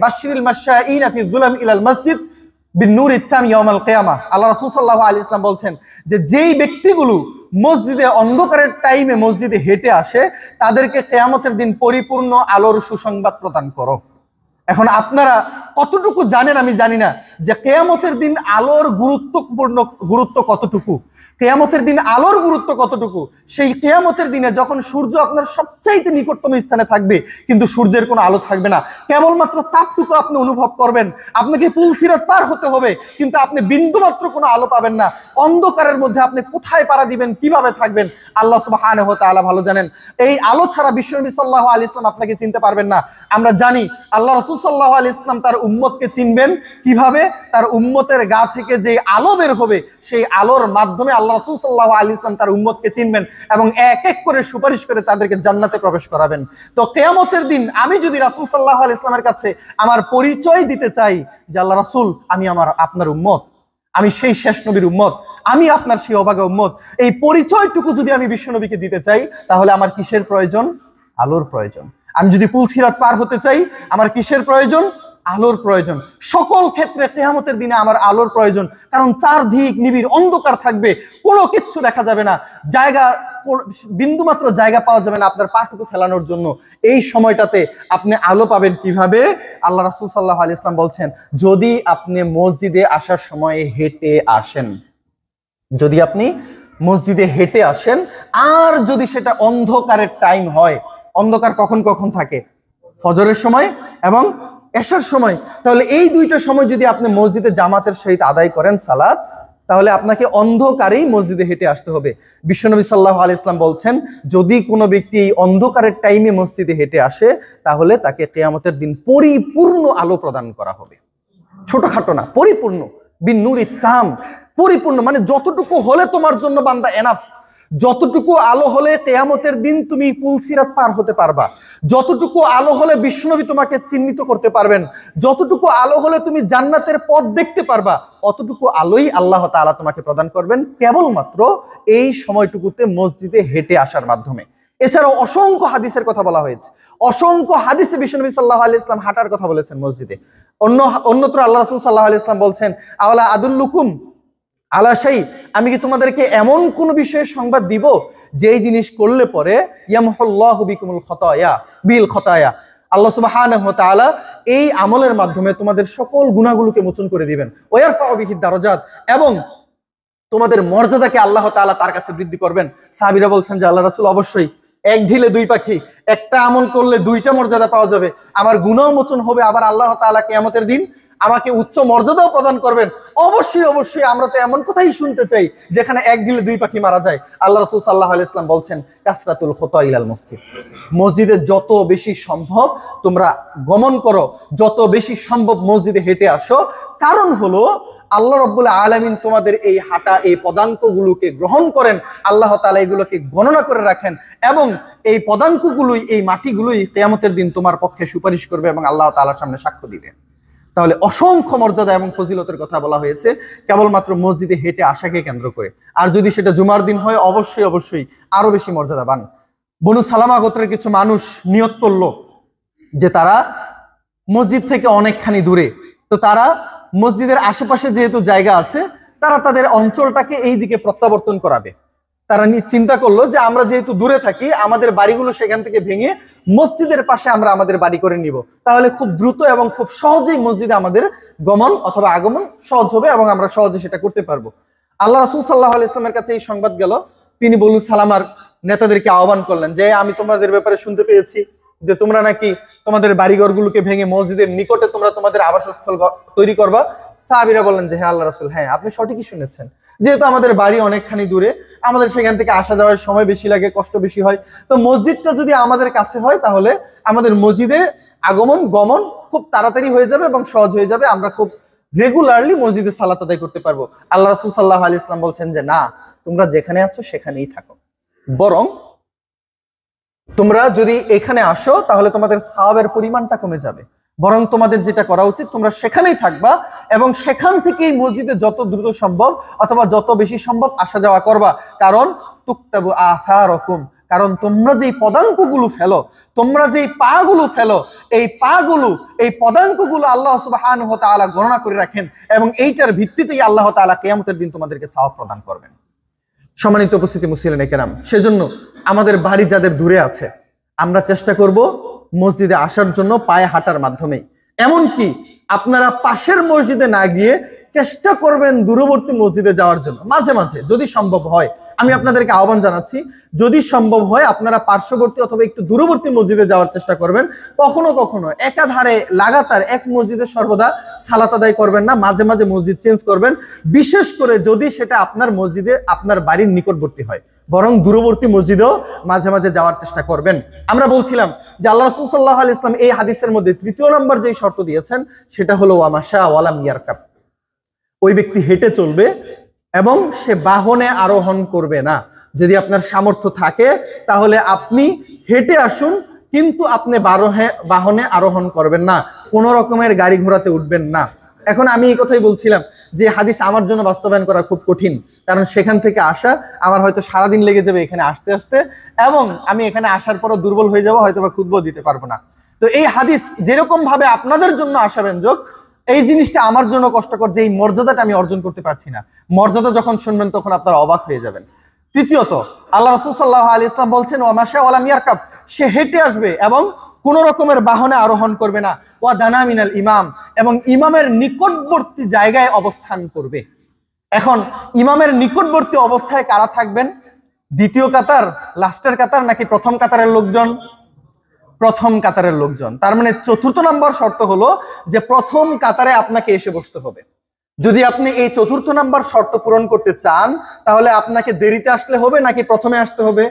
বাশশিরিল মাশাঈনা ফি যুলাম ইলাল মসজিদ বিন-নূরি তাম ইয়াউমাল কিয়ামাহ। আল্লাহ রাসূল সাল্লাল্লাহু আলাইহি ওয়াসাল্লাম বলছেন যে যেই ব্যক্তিগুলো মসজিদে অন্ধকারের টাইমে মসজিদে হেঁটে আসে তাদেরকে কিয়ামতের দিন পরিপূর্ণ আলোর সুসংবাদ প্রদান করো। এখন আপনারা কতটুকু জানেন আমি জানি না যে কিয়ামতের দিন আলোর গুরুত্ব কতটুকু, কিয়ামতের দিন আলোর গুরুত্ব কতটুকু। সেই কিয়ামতের দিনে যখন সূর্য আপনার সবচাইতে নিকটতম স্থানে থাকবে কিন্তু সূর্যের কোনো আলো থাকবে না, কেবলমাত্র তাপটুকু আপনি অনুভব করবেন। আপনাকে পুলসিরাত পার হতে হবে কিন্তু আপনি বিন্দুমাত্র কোনো আলো পাবেন না। অন্ধকারের মধ্যে আপনি কোথায় পাড়া দিবেন, কিভাবে থাকবেন আল্লাহ সুবহানাহু ওয়া তাআলা ভালো জানেন। এই আলো ছাড়া বিশ্বনবী সাল্লাল্লাহু আলাইহি ওয়াসাল্লাম আপনাকে চিনতে পারবেন না। আমরা জানি আল্লাহ রাসূল সাল্লাল্লাহু আলাইহি ওয়াসাল্লাম তার উম্মতকে চিনবেন কিভাবে? তার উম্মতের গা থেকে যে আলো বের হবে সেই আলোর মাধ্যমে আল্লাহ রাসূল সাল্লাল্লাহু আলাইহি ওয়াসাল্লাম তার উম্মতকে চিনবেন এবং এক এক করে সুপারিশ করে তাদেরকে জান্নাতে প্রবেশ করাবেন। তো কিয়ামতের দিন আমি যদি রাসূল সাল্লাল্লাহু আলাইহি ওয়াসাল্লামের কাছে আমার পরিচয় দিতে চাই যে আল্লাহ রাসূল আমি আপনার উম্মত, আমি সেই শেষ নবীর উম্মত, আমি আপনার সেই অভাগা উম্মত, এই পরিচয়টুকু যদি আমি বিশ্বনবীকে দিতে চাই তাহলে আমার কিসের প্রয়োজন? আলোর প্রয়োজন। আমি যদি পুলসিরাত পার হতে চাই আমার কিসের প্রয়োজন? আলোর প্রয়োজন। সকল ক্ষেত্রে কিয়ামতের দিনে আমার আলোর প্রয়োজন, কারণ চারদিক নিবিড় অন্ধকার থাকবে, কোনো কিচ্ছু দেখা যাবে না, বিন্দুমাত্র জায়গা পাওয়া যাবে না আপনার পাটুকু ফেলানোর জন্য। এই সময়টাতে আপনি আলো পাবেন কিভাবে? আল্লাহ রাসূল সাল্লাল্লাহু আলাইহি ওয়াসাল্লাম বলছেন যদি আপনি মসজিদে আসার সময় হেঁটে আসেন, যদি আপনি মসজিদে হেঁটে আসেন, আর যদি সেটা অন্ধকারের টাইম হয়, অন্ধকার কখন কখন থাকে? ফজরের সময় এবং এশার সময়। তাহলে এই দুইটা সময় যদি আপনি মসজিদে জামাতের সহিত আদায় করেন সালাত, তাহলে আপনাকে অন্ধকারেই মসজিদে হেঁটে আসতে হবে। বিশ্বনবী সাল্লাল্লাহু আলাইহি ওয়াসাল্লাম বলছেন যদি কোনো ব্যক্তি এই অন্ধকারের টাইমে মসজিদে হেঁটে আসে তাহলে তাকে কিয়ামতের দিন পরিপূর্ণ আলো প্রদান করা হবে। ছোটখাটো না, পরিপূর্ণ, বিন-নূরি তাম, পরিপূর্ণ। মানে যতটুকু হলে তোমার জন্য বান্দা এনাফ, যতটুকু আলো হলে কিয়ামতের দিন তুমি পুলসিরাত পার হতে পারবা, যতটুকু আলো হলে বিশ্বনবী তোমাকে চিহ্নিত করতে পারবেন, যতটুকু আলো হলে তুমি জান্নাতের পথ দেখতে পারবা, অতটুকু আলোই আল্লাহ তাআলা তোমাকে প্রদান করবেন কেবলমাত্র এই সময়টুকুতে মসজিদে হেঁটে আসার মাধ্যমে। এছাড়াও অসংখ্য হাদিসের কথা বলা হয়েছে, অসংখ্য হাদিসে বিশ্বনবী সাল্লাল্লাহু আলাইহি ওয়াসাল্লাম হাঁটার কথা বলেছেন মসজিদে। অন্যত্র আল্লাহ রাসূল সাল্লাল্লাহু আলাইহি ওয়াসাল্লাম বলছেন আওয়ালা আদুল্লুকুম আলা শাই, আমি কি তোমাদেরকে এমন কোন বিষয়ে সংবাদ দিব যেই জিনিস করলে পরে ইয়ামহুল্লাহু বিকুমুল খতায়া বিল খতায়া, আল্লাহ সুবহানাহু ওয়া তাআলা এই আমলের মাধ্যমে তোমাদের সকল গুনাহগুলোকে মোচন করে দিবেন, ওয়ারফাউ বিহি দারাজাত, এবং তোমাদের মর্যাদাকে আল্লাহ তাআলা তার কাছে বৃদ্ধি করবেন। সাহাবীরা বলছেন যে আল্লাহ রাসূল অবশ্যই, এক ঢিলে দুই পাখি, একটা আমল করলে দুইটা মর্যাদা পাওয়া যাবে, আমার গুনাহ মোচন হবে, আবার আল্লাহ তাআলা কিয়ামতের দিন আমাকে উচ্চ মর্যাদাও প্রদান করবেন। অবশ্যই অবশ্যই আমরা তো এমন কথাই শুনতে চাই যেখানে এক ঢিলে দুই পাখি মারা যায়। আল্লাহ রাসূল সাল্লাল্লাহু আলাইহি ওয়াসাল্লাম বলছেন কাসরাতুল খুতা ইলাল মসজিদ, মসজিদে যত বেশি সম্ভব তোমরা গমন করো, যত বেশি সম্ভব মসজিদে হেঁটে আসো। কারণ হলো আল্লাহ রাব্বুল আলামিন তোমাদের এই হাঁটা, এই পদাঙ্কগুলোকে গ্রহণ করেন, আল্লাহ তাআলা এগুলোকে গণনা করে রাখেন এবং এই পদাঙ্কগুলোই, এই মাটিগুলোই কিয়ামতের দিন তোমার পক্ষে সুপারিশ করবে এবং আল্লাহ তাআলার সামনে সাক্ষ্য দিবে। তাহলে অসংখ্য মর্যাদা এবং ফজিলতের কথা বলা হয়েছে কেবলমাত্র মসজিদে হেঁটে আসাকে কেন্দ্র করে। আর যদি সেটা জুমার দিন হয় অবশ্যই অবশ্যই আরো বেশি মর্যাদাবান। বনু সালামা গোত্রের কিছু মানুষ নিয়ত করলো যে তারা মসজিদ থেকে অনেকখানি দূরে, তো তারা মসজিদের আশেপাশে যেহেতু জায়গা আছে তারা তাদের অঞ্চলটাকে এই দিকে প্রত্যাবর্তন করাবে। তারা চিন্তা করলো যে আমরা যেহেতু দূরে থাকি, আমাদের বাড়িগুলো সেখান থেকে ভেঙে মসজিদের পাশে আমরা আমাদের বাড়ি করে নিব, তাহলে খুব দ্রুত এবং খুব সহজেই মসজিদে আমাদের গমন অথবা আগমন সহজ হবে এবং আমরা সহজে সেটা করতে পারবো। আল্লাহ রাসূল সাল্লাল্লাহু আলাইহি ওয়াসাল্লামের কাছে এই সংবাদ গেল। তিনি বনু সালামার নেতাদেরকে আহ্বান করলেন যে আমি তোমাদের ব্যাপারে শুনতে পেয়েছি যে তোমরা নাকি তোমাদের বাড়িঘরগুলোকে ভেঙে মসজিদের নিকটে তোমরা তোমাদের আবাসস্থল তৈরি করবা। সাহাবীরা বললেন যে হ্যাঁ আল্লাহ রাসূল, হ্যাঁ আপনি সঠিকই শুনেছেন, যেহেতু আমাদের বাড়ি অনেকখানি দূরে, আমাদের সেখান থেকে আসা যাওয়ার সময় বেশি লাগে, কষ্ট বেশি হয়, তো মসজিদটা যদি আমাদের কাছে হয় তাহলে আমাদের মসজিদে আগমন গমন খুব তাড়াতাড়ি হয়ে যাবে এবং সহজ হয়ে যাবে, আমরা খুব রেগুলারলি মসজিদে সালাত আদায় করতে পারবো। আল্লাহ রাসূল সাল্লাল্লাহু আলাইহি ওয়াসাল্লাম বলছেন যে না, তোমরা যেখানে আছো সেখানেই থাকো, বরং তোমরা যদি এখানে আসো তাহলে তোমাদের সওয়াবের পরিমাণটা কমে যাবে, বরং তোমাদের যেটা করা উচিত তোমরা সেখানেই থাকবা এবং সেখান থেকেই মসজিদে যত দ্রুত সম্ভব অথবা যত বেশি সম্ভব আসা যাওয়া করবা। কারণ তুকতাবু আথারকুম, কারণ তোমরা যেই পদাঙ্কগুলো ফেলো, তোমরা যেই পাগুলো ফেলো, এই পাগুলো, এই পদাঙ্কগুলো আল্লাহ সুবহানাহু ওয়া তাআলা গণনা করে রাখেন এবং এইটার ভিত্তিতেই আল্লাহ তাআলা কিয়ামতের দিন তোমাদেরকে সওয়াব প্রদান করবেন। সম্মানিত উপস্থিতি মুসলিম কেরাম, সেজন্য আমাদের বাড়ি যাদের দূরে আছে আমরা চেষ্টা করব মসজিদে আসার জন্য পায়ে হাঁটার মাধ্যমে। এমনকি আপনারা পাশের মসজিদে না গিয়ে চেষ্টা করবেন দূরবর্তী মসজিদে যাওয়ার জন্য মাঝে মাঝে, যদি সম্ভব হয়। আমি আপনাদেরকে আহ্বান জানাচ্ছি, যদি সম্ভব হয় আপনারা পার্শ্ববর্তী অথবা একটু দূরবর্তী মসজিদে যাওয়ার চেষ্টা করবেন। কখনো কখনো একাধারে লাগাতার এক মসজিদে সর্বদা সালাত আদায় করবেন না, মাঝে মাঝে মসজিদ চেঞ্জ করবেন, বিশেষ করে যদি সেটা আপনার মসজিদে আপনার বাড়ির নিকটবর্তী হয়, বরং দূরবর্তী মসজিদেও মাঝে মাঝে যাওয়ার চেষ্টা করবেন। আমরা বলছিলাম যে আল্লাহ রাসূল সাল্লাল্লাহু আলাইহি ওয়াসাল্লাম এই হাদিসের মধ্যে তৃতীয় নম্বর যেই শর্ত দিয়েছেন সেটা হলো ওয়ামাশা ওয়ালাম ইয়ারকাব, ওই ব্যক্তি হেঁটে চলবে এবং সে বাহনে আরোহণ করবে না। যদি আপনার সামর্থ্য থাকে তাহলে আপনি হেঁটে আসুন, কিন্তু আপনি বাহনে আরোহণ করবেন না, কোনো রকমের গাড়ি ঘোড়াতে উঠবেন না। এখন আমি এই কথাই বলছিলাম যে হাদিস আমার জন্য বাস্তবায়ন করা খুব কঠিন, কারণ সেখান থেকে আসা আমার হয়তো সারাদিন লেগে যাবে এখানে আসতে আসতে, এবং আমি এখানে আসার পরও দুর্বল হয়ে যাবো, হয়তো বা খুতবা দিতে পারবো না। তো এই হাদিস যেরকম ভাবে আপনাদের জন্য আশাব্যঞ্জক, এই জিনিসটা আমার জন্য কষ্টকর যে এই মর্যাদাটা আমি অর্জন করতে পারছি না। মর্যাদা যখন শুনবেন তখন আপনারা অবাক হয়ে যাবেন। তৃতীয়ত আল্লাহ রাসূল সাল্লাল্লাহু আলাইহি ওয়াসাল্লাম বলছেন ওয়ামাশা ওয়ালাম ইয়ারকাব, সে হেঁটে আসবে এবং কোন রকমের বাহনে আরোহণ করবে না। ওয়া দানা মিনাল ইমাম, এবং ইমামের নিকটবর্তী জায়গায় অবস্থান করবে। এখন ইমামের নিকটবর্তী অবস্থায় কারা থাকবেন? দ্বিতীয় কাতার, লাস্টের কাতার, নাকি প্রথম কাতারের লোকজন? প্রথম কাতারের লোকজন। তার মানে চতুর্থ নম্বর শর্ত হলো যে প্রথম কাতারে আপনাকে এসে বসতে হবে। যদি আপনি এই চতুর্থ নাম্বার শর্ত পূরণ করতে চান তাহলে আপনাকে দেরিতে আসলে হবে নাকি প্রথমে আসতে হবে?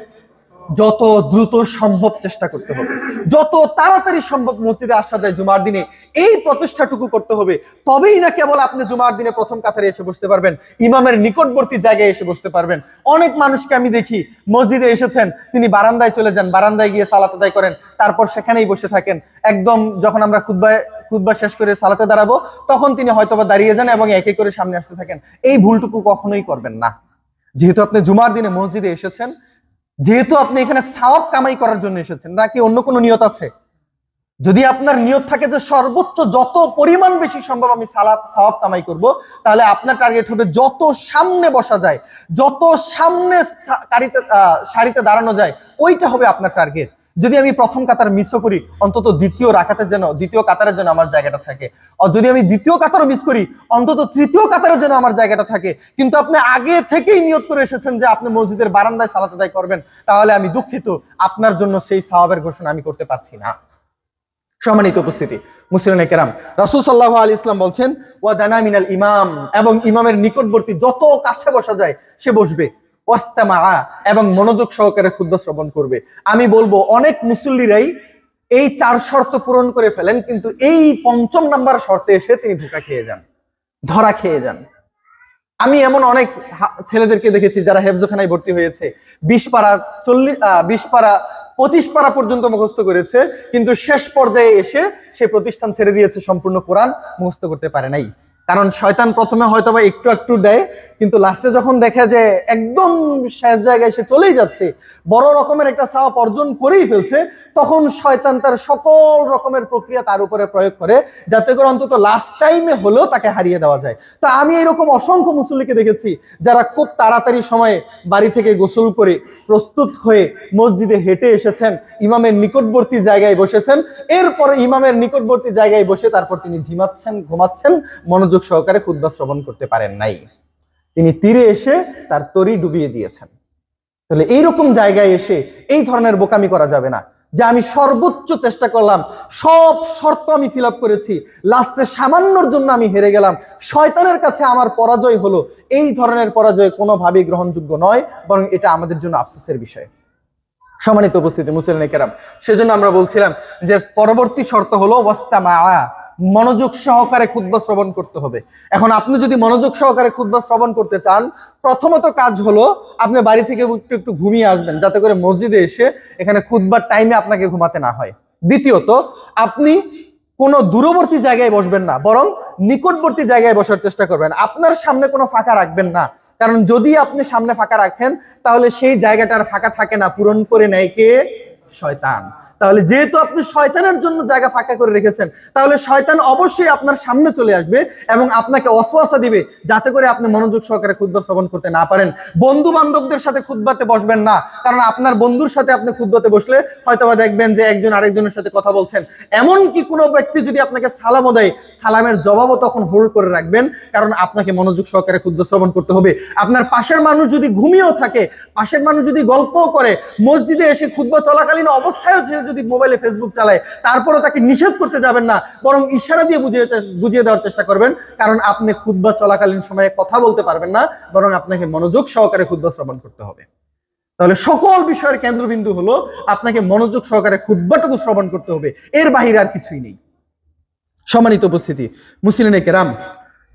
যত দ্রুত সম্ভব চেষ্টা করতে হবে, যত তাড়াতাড়ি সম্ভব মসজিদে আসা যায় জুমার দিনে এই প্রচেষ্টাটুকু করতে হবে। তবেই না কেবল আপনি জুমার দিনে প্রথম কাতারে এসে বসতে পারবেন, ইমামের নিকটবর্তী জায়গায় এসে বসতে পারবেন। অনেক মানুষকে আমি দেখি মসজিদে এসেছেন, তিনি বারান্দায় চলে যান, বারান্দায় গিয়ে সালাত আদায় করেন, তারপর সেখানেই বসে থাকেন। একদম যখন আমরা খুতবা শেষ করে সালাতে দাঁড়াবো তখন তিনি হয়তোবা দাঁড়িয়ে যান এবং একে করে সামনে আসতে থাকেন। এই ভুলটুকু কখনোই করবেন না। যেহেতু আপনি জুমার দিনে মসজিদে এসেছেন, যেহেতু আপনি এখানে সওয়াব কামাই করার জন্য এসেছেন, নাকি অন্য কোনো নিয়ত আছে? যদি আপনার নিয়ত থাকে যে সর্বোচ্চ যত পরিমাণ বেশি সম্ভব আমি সওয়াব কামাই করব, তাহলে আপনার টার্গেট হবে যত সামনে বসা যায়, যত সামনে সারিতে দাঁড়ানো যায়, ওইটা হবে আপনার টার্গেট। যদি আমি প্রথম কাতার মিসও করি, অন্তত দ্বিতীয় কাতারের জন্য আমার জায়গাটা থাকে। আর যদি আমি দ্বিতীয় কাতারও মিস করি, অন্তত তৃতীয় কাতারের জন্য আমার জায়গাটা থাকে। কিন্তু আপনি আগে থেকেই নিয়ত করে এসেছেন যে আপনি মসজিদের বারান্দায় সালাত আদায় করবেন, তাহলে আমি দুঃখিত, আপনার জন্য সেই সওয়াবের ঘোষণা আমি করতে পারছি না। সম্মানিত উপস্থিতি মুসলিম কেরাম, রাসূল সাল্লাল্লাহু আলাইহি ওয়াসাল্লাম বলছেন ওয়া দানা মিনাল ইমাম, এবং ইমামের নিকটবর্তী যত কাছে বসা যায় সে বসবে। ওয়াস্তামা, এবং মনোযোগ সহকারে খুতবা শ্রবণ করবে। আমি বলবো অনেক মুসল্লিরাই এই 4 শর্ত পূরণ করে ফেলেন, কিন্তু এই 5ম নাম্বার শর্তে এসে তিনি ধরা খেয়ে যান। আমি এমন অনেক ছেলেদেরকে দেখেছি যারা হেফজখানায় ভর্তি হয়েছে, 20 পারা 20 পারা 25 পারা পর্যন্ত মুখস্থ করেছে, কিন্তু শেষ পর্যায়ে এসে সে প্রতিষ্ঠান ছেড়ে দিয়েছে, সম্পূর্ণ কোরআন মুখস্থ করতে পারে নাই। কারণ শয়তান প্রথমে হয়তো বা একটু একটু দেয়, কিন্তু লাস্টে যখন দেখে যে একদম শেষ জায়গায় সে চলেই যাচ্ছে, বড় রকমের একটা সওয়াব অর্জন করেই ফেলছে, তখন শয়তান তার সকল রকমের প্রক্রিয়া তার উপরে প্রয়োগ করে, যাতে করে অন্তত লাস্ট টাইমে হলেও তাকে হারিয়ে দেওয়া যায়। তো আমি এরকম অসংখ্য মুসল্লিকে দেখেছি যারা খুব তাড়াতাড়ি সময়ে বাড়ি থেকে গোসল করে প্রস্তুত হয়ে মসজিদে হেঁটে এসেছেন, ইমামের নিকটবর্তী জায়গায় বসেছেন, এরপর ইমামের নিকটবর্তী জায়গায় বসে তারপর তিনি ঘুমাচ্ছেন, মনোযোগ সহকারে খুতবা শ্রবণ করতে পারেন নাই। তিনি তীরে এসে তার তরি ডুবিয়ে দিয়েছেন। তাহলে এইরকম জায়গায় এসে এই ধরনের বোকামি করা যাবে না যে আমি সর্বোচ্চ চেষ্টা করলাম, সব শর্ত আমি ফিল আপ করেছি, লাস্টে সামান্যর জন্য আমি হেরে গেলাম, শয়তানের কাছে আমার পরাজয় হলো। এই ধরনের পরাজয় কোনোভাবেই গ্রহণযোগ্য নয়, বরং এটা আমাদের জন্য আফসোসের বিষয়। সম্মানিত উপস্থিতি মুসলিম কেরাম, সেজন্য আমরা বলছিলাম যে পরবর্তী শর্ত হলো ওয়াস্তামা, মনোযোগ সহকারে খুতবা শ্রবণ করতে হবে। এখন আপনি যদি মনোযোগ সহকারে খুতবা শ্রবণ করতে চান, প্রথমত কাজ হলো আপনি বাড়ি থেকে একটু ঘুমিয়ে আসবেন, যাতে করে মসজিদে এসে এখানে খুতবার টাইমে আপনাকে ঘুমাতে না হয়। দ্বিতীয়ত, আপনি কোনো দূরবর্তী জায়গায় বসবেন না, বরং নিকটবর্তী জায়গায় বসার চেষ্টা করবেন। আপনার সামনে কোনো ফাঁকা রাখবেন না, কারণ যদি আপনি সামনে ফাঁকা রাখেন তাহলে সেই জায়গাটার ফাঁকা থাকে না, পূরণ করে নেয় কে? শয়তান। তাহলে যেহেতু আপনি শয়তানের জন্য জায়গা ফাঁকা করে রেখেছেন, তাহলে শয়তান অবশ্যই আপনার সামনে চলে আসবে এবং আপনাকে ওয়াসওয়াসা দিবে, যাতে করে আপনি মনোযোগ সহকারে খুতবা শ্রবণ করতে না পারেন। বন্ধু বান্ধবদের সাথে খুতবাতে বসবেন না, কারণ আপনার বন্ধুর সাথে আপনি খুতবাতে বসলে হয়তোবা দেখবেন যে একজন আরেকজনের সাথে কথা বলছেন। এমনকি কোনো ব্যক্তি যদি আপনাকে সালামও দেয়, সালামের জবাবও তখন হোল্ড করে রাখবেন, কারণ আপনাকে মনোযোগ সহকারে খুতবা শ্রবণ করতে হবে। আপনার পাশের মানুষ যদি ঘুমিয়েও থাকে, পাশের মানুষ যদি গল্পও করে, মসজিদে এসে খুতবা চলাকালীন অবস্থায় যদি মোবাইলে ফেসবুক চালায়, তারপরেও তাকে নিষেধ করতে যাবেন না, বরং ইশারা দিয়ে বুঝিয়ে দেওয়ার চেষ্টা করবেন, কারণ আপনি খুতবা চলাকালীন সময়ে কথা বলতে পারবেন না, বরং আপনাকে মনোযোগ সহকারে খুতবা শ্রবণ করতে হবে। তাহলে সকল বিষয়ের কেন্দ্রবিন্দু হলো আপনাকে মনোযোগ সহকারে খুতবাটুকু শ্রবণ করতে হবে, এর বাহিরে আর কিছুই নেই। সম্মানিত উপস্থিতি মুসলিম কেরাম,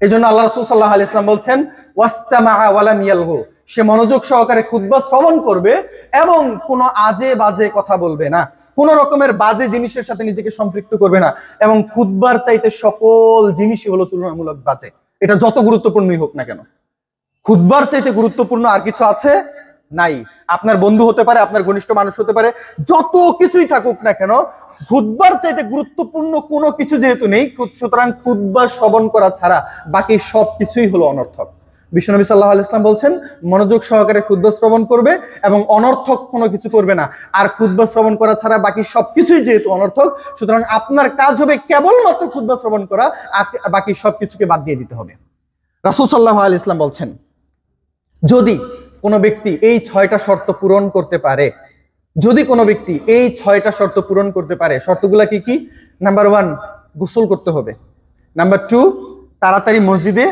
এই জন্য আল্লাহ রাসূল সাল্লাল্লাহু আলাইহি ওয়াসাল্লাম বলছেন ওয়াস্তামা ওয়া লাম ইয়ালগু, সে মনোযোগ সহকারে খুতবা শ্রবণ করবে এবং কোনো আজে বাজে কথা বলবে না, কোন রকমের বাজে জিনিসের সাথে নিজেকে সম্পৃক্ত করবে না। এবং খুতবার চাইতে সকল জিনিসই হলো তুলনামূলক বাজে, এটা যত গুরুত্বপূর্ণই হোক না কেন। খুতবার চাইতে গুরুত্বপূর্ণ আর কিছু আছে? নাই। আপনার বন্ধু হতে পারে, আপনার ঘনিষ্ঠ মানুষ হতে পারে, যত কিছুই থাকুক না কেন, খুতবার চাইতে গুরুত্বপূর্ণ কোনো কিছু যেহেতু নেই, সুতরাং খুতবা শ্রবণ করা ছাড়া বাকি সব কিছুই হলো অনর্থক। বিশ্বনবী সাল্লাল্লাহু আলাইহি ওয়াসাল্লাম বলছেন মনোযোগ সহকারে খুতবা শ্রবণ করবে এবং অনর্থক কোনো কিছু করবে না। আর খুতবা শ্রবণ করা ছাড়া বাকি সবকিছুই যেহেতু অনর্থক, সুতরাং আপনার কাজ হবে কেবলমাত্র খুতবা শ্রবণ করা, বাকি সবকিছুকে বাদ দিয়ে দিতে হবে। রাসূল সাল্লাল্লাহু আলাইহি ওয়াসাল্লাম বলছেন যদি কোনো ব্যক্তি এই 6টা শর্ত পূরণ করতে পারে, যদি কোনো ব্যক্তি এই 6টা শর্ত পূরণ করতে পারে, শর্তগুলা কি কি? নাম্বার 1, গোসল করতে হবে। নাম্বার 2, তাড়াতাড়ি মসজিদে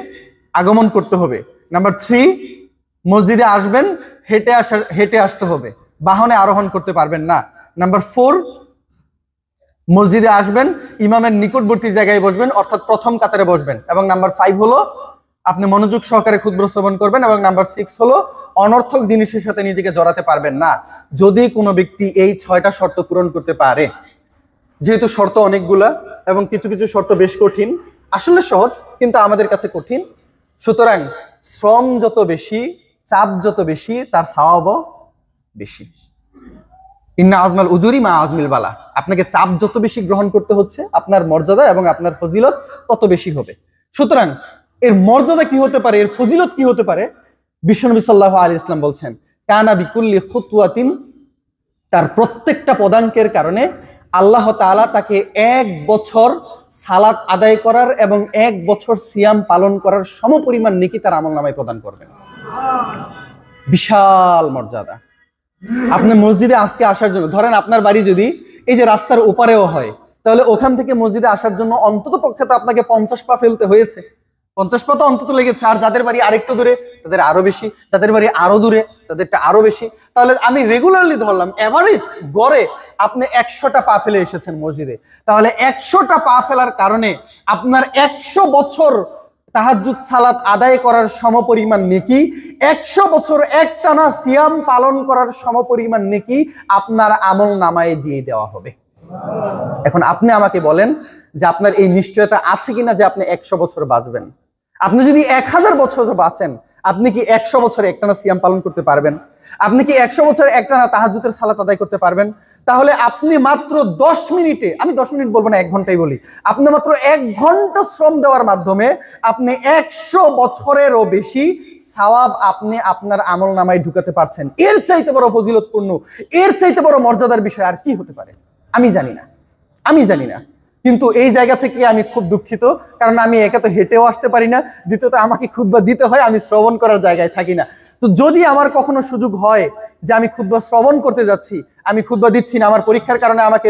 আগমন করতে হবে। নাম্বার 3, মসজিদে আসবেন, হেঁটে আসতে হবে, বাহনে আরোহণ করতে পারবেন না। নাম্বার 4, মসজিদে আসবেন, ইমামের নিকটবর্তী জায়গায় বসবেন, অর্থাৎ প্রথম কাতারে বসবেন। এবং নাম্বার 5 হলো আপনি মনোযোগ সহকারে খুতবা শ্রবণ করবেন। এবং নাম্বার 6 হলো অনর্থক জিনিসের সাথে নিজেকে জড়াতে পারবেন না। যদি কোনো ব্যক্তি এই 6টা শর্ত পূরণ করতে পারে, যেহেতু শর্ত অনেকগুলা এবং কিছু কিছু শর্ত বেশ কঠিন, আসলে সহজ কিন্তু আমাদের কাছে কঠিন, সুতরাং শ্রম যত বেশি, চাপ যত বেশি, তার সওয়াবও বেশি। ইন্না আজমাল উজুরি মা আজমিল বালা, আপনাকে চাপ যত বেশি গ্রহণ করতে হচ্ছে, আপনার মর্যাদা এবং আপনার ফজিলত তত বেশি হবে। সুতরাং এর মর্যাদা কি হতে পারে, এর ফজিলত কি হতে পারে? বিশ্বনবী সাল্লাল্লাহু আলাইহি ওয়াসাল্লাম বলছেন কানা বিকুল্লি খুতওয়াতিন, তার প্রত্যেকটা পদাঙ্কের কারণে আল্লাহ তাআলা তাকে 1 বছর সালাত আদায় করার এবং 1 বছর সিয়াম পালন করার সমপরিমাণ নেকি তার আমলনামায় প্রদান করবেন। বিশাল মর্যাদা। আপনি মসজিদে আজকে আসার জন্য, ধরেন আপনার বাড়ি যদি এই যে রাস্তার ওপারেও হয়, তাহলে ওখান থেকে মসজিদে আসার জন্য অন্তত পক্ষে তো আপনাকে 50 পা ফেলতে হয়েছে, 50 পা তো অন্তত লেগেছে। আর যাদের বাড়ি আরেকটু দূরে তাদের আরো বেশি, যাদের বাড়ি আরো দূরে তাদেরটা আরো বেশি। তাহলে আমি রেগুলারলি ধরলাম, এভারেজ গড়ে আপনি 100টা পা ফেলে এসেছেন মসজিদে। তাহলে 100টা পা ফেলার কারণে আপনার 100 বছর তাহাজ্জুদ সালাত আদায় করার সমপরিমাণ নেকি, 100 বছর একটানা সিয়াম পালন করার সমপরিমাণ নেকি আপনার আমল নামায় দিয়ে দেওয়া হবে। এখন আপনি আমাকে বলেন যে আপনার এই নিশ্চয়তা আছে কিনা যে আপনি 100 বছর বাঁচবেন? আপনি যদি 1000 বছর বাঁচেন, আপনি কি 100 বছরে একটানা সিয়াম পালন করতে পারবেন? আপনি কি 100 বছরে একটানা তাহাজ্জুদের সালাত আদায় করতে পারবেন? তাহলে আপনি মাত্র 10 মিনিটে, আমি 10 মিনিট বলবো না, 1 ঘন্টাই বলি, আপনি মাত্র 1 ঘন্টা শ্রম দেওয়ার মাধ্যমে আপনি 100 বছরেরও বেশি সওয়াব আপনি আপনার আমল নামায় ঢুকাতে পারছেন। এর চাইতে বড় ফজিলতপূর্ণ, এর চাইতে বড় মর্যাদার বিষয় আর কি হতে পারে? আমি জানি না। কিন্তু এই জায়গা থেকে আমি খুব দুঃখিত, কারণ আমি একা তো হেঁটেও আসতে পারি না, দ্বিতীয়ত আমাকে খুতবা দিতে হয়, আমি শ্রবণ করার জায়গায় থাকি না। তো যদি আমার কখনো সুযোগ হয় যে আমি খুতবা শ্রবণ করতে যাচ্ছি, আমি খুতবা দিচ্ছি না, আমার পরীক্ষার কারণে আমাকে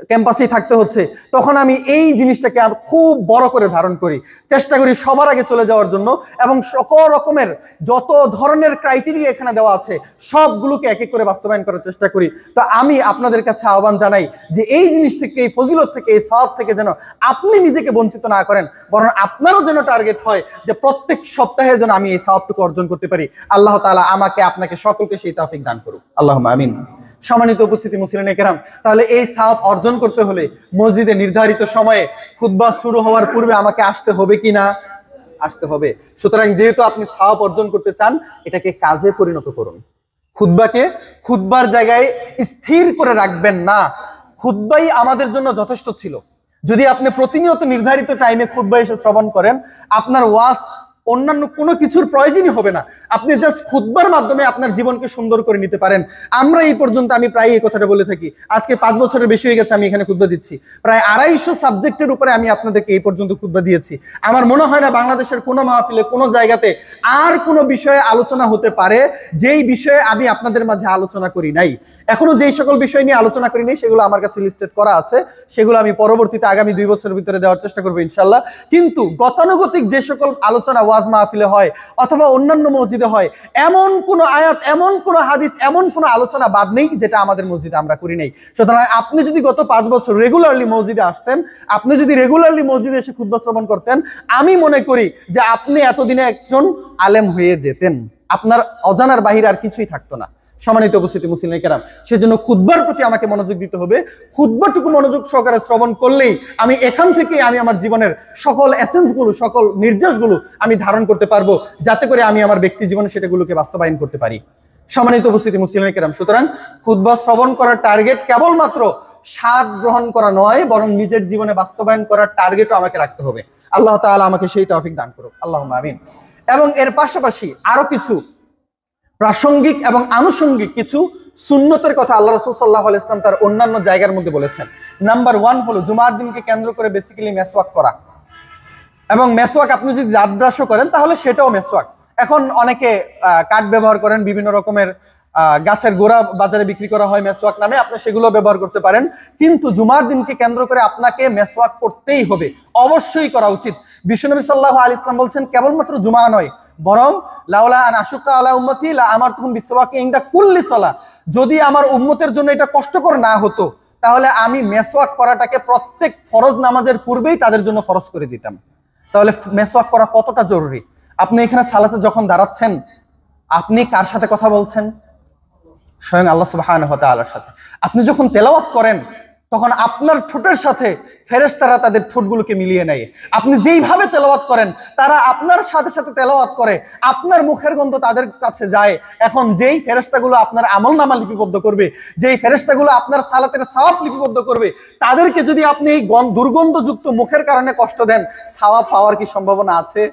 ক্যাম্পাসেই থাকতে হচ্ছে, তখন আমি এই জিনিসটাকে খুব বড় করে ধারণ করি, চেষ্টা করি সবার আগে চলে যাওয়ার জন্য, এবং সকল রকমের যত ধরনের ক্রাইটেরিয়া এখানে দেওয়া আছে সবগুলোকে এক এক করে বাস্তবায়ন করার চেষ্টা করি। তো আমি আপনাদের কাছে আহ্বান জানাই যে এই জিনিস থেকে, এই ফজিলত থেকে, এই সওয়াব থেকে যেন আপনি নিজেকে বঞ্চিত না করেন, বরং আপনারও যেন টার্গেট হয় যে প্রত্যেক সপ্তাহে যেন আমি এই সওয়াবটুকু অর্জন করতে পারি। আল্লাহ তাআলা আমাকে, আপনাকে, সকলকে সেই তৌফিক দান করুক। আল্লাহুম্মা আমিন। সম্মানিত উপস্থিতি মুসলিম কেরাম, তাহলে এই সওয়াব অর্জন করতে হলে মসজিদে নির্ধারিত সময়ে খুতবা শুরু হওয়ার পূর্বে আমাকে আসতে হবে কি না? আসতে হবে। সুতরাং যেহেতু আপনি সওয়াব অর্জন করতে চান, এটাকে কাজে পরিণত করুন। খুতবাকে খুতবার জায়গায় স্থির করে রাখবেন না। খুতবাই আমাদের জন্য যথেষ্ট ছিল। যদি আপনি প্রতিনিয়ত নির্ধারিত টাইমে খুতবা এসে শ্রবণ করেন, আপনার ওয়াজ অন্যান্য কোনো কিছুর প্রয়োজনই হবে না। আপনি জাস্ট খুতবার মাধ্যমে আপনার জীবনকে সুন্দর করে নিতে পারেন। আমরা এই পর্যন্ত, আমি প্রায় এই কথাটা বলে থাকি, আজকে 5 বছরের বেশি হয়ে গেছে আমি এখানে খুতবা দিচ্ছি, প্রায় 250 সাবজেক্টের উপরে আমি আপনাদেরকে এই পর্যন্ত খুতবা দিয়েছি। আমার মনে হয় না বাংলাদেশের কোনো মাহফিলে, কোনো জায়গাতে আর কোনো বিষয়ে আলোচনা হতে পারে যেই বিষয়ে আমি আপনাদের মাঝে আলোচনা করি নাই। এখনো যেই সকল বিষয় নিয়ে আলোচনা করি নাই সেগুলো আমার কাছে লিস্টেড করা আছে, সেগুলো আমি পরবর্তীতে আগামী 2 বছরের ভিতরে দেওয়ার চেষ্টা করবো ইনশাল্লাহ। কিন্তু গতানুগতিক যে সকল আলোচনা ওয়াজ মাহফিলে হয় অথবা অন্যান্য মসজিদে হয়, এমন কোনো আয়াত, এমন কোনো হাদিস, এমন কোনো আলোচনা বাদ নেই যেটা আমাদের মসজিদে আমরা করি নাই। সুতরাং আপনি যদি গত 5 বছর রেগুলারলি মসজিদে আসতেন, আপনি যদি রেগুলারলি মসজিদে এসে খুতবা শ্রবণ করতেন, আমি মনে করি যে আপনি এতদিনে একজন আলেম হয়ে যেতেন। আপনার অজানার বাহিরে আর কিছুই থাকতো না। সম্মানিত উপস্থিতি মুসলিম কেরাম, সেজন্য খুতবার প্রতি আমাকে মনোযোগ দিতে হবে। খুতবাটুকু মনোযোগ সহকারে শ্রবণ করলেই আমি এখান থেকে আমি আমার জীবনের সকল এসেন্সগুলো, সকল নির্যাসগুলো আমি ধারণ করতে পারবো, যাতে করে আমি আমার ব্যক্তি জীবনে সেটাগুলোকে বাস্তবায়ন করতে পারি। সম্মানিত উপস্থিতি মুসলিম কেরাম, সুতরাং খুতবা শ্রবণ করার টার্গেট কেবলমাত্র স্বাদ গ্রহণ করা নয়, বরং নিজের জীবনে বাস্তবায়ন করার টার্গেটও আমাকে রাখতে হবে। আল্লাহ তাআলা আমাকে সেই তৌফিক দান করুক। আল্লাহুম্মা আমিন। এবং এর পাশাপাশি আরো কিছু প্রাসঙ্গিক এবং আনুষঙ্গিক কিছু সুন্নতের কথা আল্লাহ রাসূল সাল্লাল্লাহু আলাইহি ওয়াসাল্লাম তার অন্যান্য জায়গার মধ্যে বলেছেন। নাম্বার 1 হলো জুমার দিনকে কেন্দ্র করে বেসিক্যালি মেসওয়াক করা। এবং মেসওয়াক আপনি যদি দাঁত ব্রাশও করেন তাহলে সেটাও মেসওয়াক। এখন অনেকে কাঠ ব্যবহার করেন, বিভিন্ন রকমের গাছের গোড়া বাজারে বিক্রি করা হয় মেসওয়াক নামে, আপনি সেগুলো ব্যবহার করতে পারেন। কিন্তু জুমার দিনকে কেন্দ্র করে আপনাকে মেসওয়াক করতেই হবে, অবশ্যই করা উচিত। বিশ্বনবী সাল্লাল্লাহু আলাইহি ওয়াসাল্লাম বলছেন কেবলমাত্র জুমা নয়, বরং লাউলা আন আশুক্কা আলা উম্মতি লা আমারতুহুম বিসওয়াকি ইনদা কুল্লি সালাহ, যদি আমার উম্মতের জন্য এটা কষ্টকর না হতো তাহলে আমি মেসওয়াক করাটাকে প্রত্যেক ফরজ নামাজের পূর্বেই তাদের জন্য ফরজ করে দিতাম। তাহলে মেসওয়াক করা কতটা জরুরি। আপনি এখানে সালাতে যখন দাঁড়াচ্ছেন, আপনি কার সাথে কথা বলছেন? স্বয়ং আল্লাহ সুবহানাহু ওয়া তাআলার সাথে। আপনি যখন তেলাওয়াত করেন তখন আপনার ঠোঁটের সাথে ফেরেশতারা তাদের ঠোঁটগুলোকে মিলিয়ে নেয়। আপনি যেইভাবে তেলাওয়াত করেন তারা আপনার সাথে সাথে তেলাওয়াত করে, আপনার মুখের গন্ধ তাদের কাছে যায়। এখন যেই ফেরেশতাগুলো আপনার আমলনামা লিপিবদ্ধ করবে, যেই ফেরেশতাগুলো আপনার সালাতের সওয়াব লিপিবদ্ধ করবে, তাদেরকে যদি আপনি এই দুর্গন্ধযুক্ত মুখের কারণে কষ্ট দেন, সওয়াব পাওয়ার কি সম্ভাবনা আছে?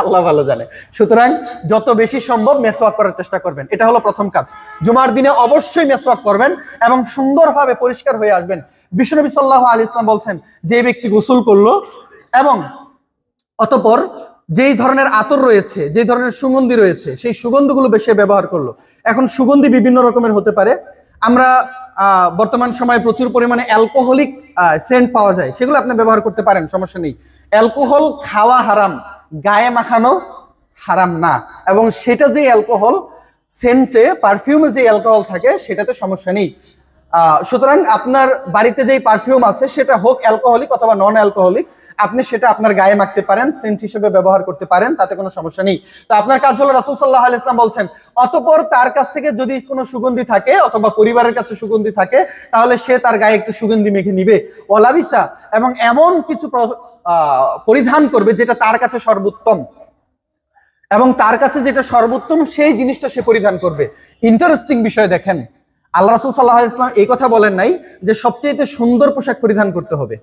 আল্লাহ ভালো জানে। সুতরাং যত বেশি সম্ভব মেসওয়াক করার চেষ্টা করবেন, এটা হলো প্রথম কাজ। জুমার দিনে অবশ্যই মেসওয়াক করবেন এবং সুন্দরভাবে পরিষ্কার হয়ে আসবেন। বিশ্বনবী সাল্লাল্লাহু আলাইহি ওয়াসাল্লাম বলছেন, যে ব্যক্তি গোসল করলো এবং অতঃপর যেই ধরনের আতর রয়েছে, যেই ধরনের সুগন্ধি রয়েছে, সেই সুগন্ধগুলো বেশি ব্যবহার করলো। এখন সুগন্ধি বিভিন্ন রকমের হতে পারে। আমরা বর্তমান সময়ে প্রচুর পরিমাণে অ্যালকোহলিক সেন্ট পাওয়া যায়, সেগুলো আপনি ব্যবহার করতে পারেন, সমস্যা নেই। অ্যালকোহল খাওয়া হারাম, গায়ে মাখানো হারাম না। এবং সেটা যে অ্যালকোহল, সেন্টে, পারফিউমে যে অ্যালকোহল থাকে সেটাতে সমস্যা নেই। সুতরাং আপনার বাড়িতে যেই পারফিউম আছে সেটা হোক অ্যালকোহলিক অথবা নন অ্যালকোহলিক, আপনি সেটা আপনার গায়ে মাখতে পারেন, সেন্ট হিসেবে ব্যবহার করতে পারেন, তাতে কোনো সমস্যা নেই। তো আপনার কাজ হলো, রাসূল সাল্লাল্লাহু আলাইহি ওয়াসাল্লাম বলছেন, অতঃপর তার কাছ থেকে যদি কোনো সুগন্ধি থাকে অথবা পরিবারের কাছে সুগন্ধি থাকে তাহলে সে তার গায়ে একটু সুগন্ধি মেখে নিবে। ওয়ালাবিসা, এবং এমন কিছু পরিধান করবে যেটা তার কাছে সর্বোত্তম, এবং তার কাছে যেটা সর্বোত্তম সেই জিনিসটা সে পরিধান করবে। ইন্টারেস্টিং বিষয় দেখেন, আল্লাহ রাসূল সাল্লাল্লাহু আলাইহি ওয়াসাল্লাম এই কথা বলেন নাই যে সবচেয়ে সুন্দর পোশাক পরিধান করতে হবে।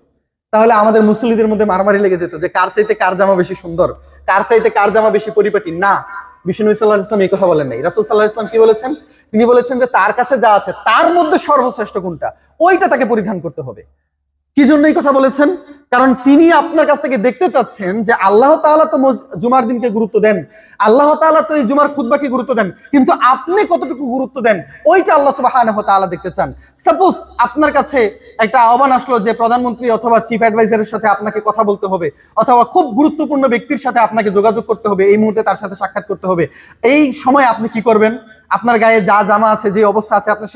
তাহলে আমাদের মুসলিমদের মধ্যে মারামারি লেগে যেত যে কার চাইতে কার জামা বেশি সুন্দর, কার চাইতে কার জামা বেশি পরিপাটি। না, বিষ্ণু সাল্লাল্লাহু আলাইহি ওয়াসাল্লাম এই কথা বলেন নাই। রাসূল সাল্লাল্লাহু আলাইহি ওয়াসাল্লাম কি বলেছেন? তিনি বলেছেন যে তার কাছে যা আছে তার মধ্যে সর্বশ্রেষ্ঠ কোনটা ওইটা তাকে পরিধান করতে হবে। কি জন্য এই কথা বলেছেন? কারণ তিনি আপনার কাছ থেকে দেখতে চাচ্ছেন যে আল্লাহ তাআলা তো জুমার দিনকে গুরুত্ব দেন, আল্লাহ তাআলা তো এই জুমার খুতবাকে গুরুত্ব দেন, কিন্তু আপনি কতটুকু গুরুত্ব দেন ওইটা আল্লাহ সুবহানাহু ওয়া তাআলা দেখতে চান। সাপোজ আপনার কাছে একটা আহ্বান আসলো যে প্রধানমন্ত্রী অথবা চিফ অ্যাডভাইজারের সাথে আপনাকে কথা বলতে হবে, অথবা খুব গুরুত্বপূর্ণ ব্যক্তির সাথে আপনাকে যোগাযোগ করতে হবে, এই মুহূর্তে তার সাথে সাক্ষাৎ করতে হবে। এই সময় আপনি কি করবেন? আপনার গায়ে যা জামা আছে, যে অবস্থা আছে, আপনি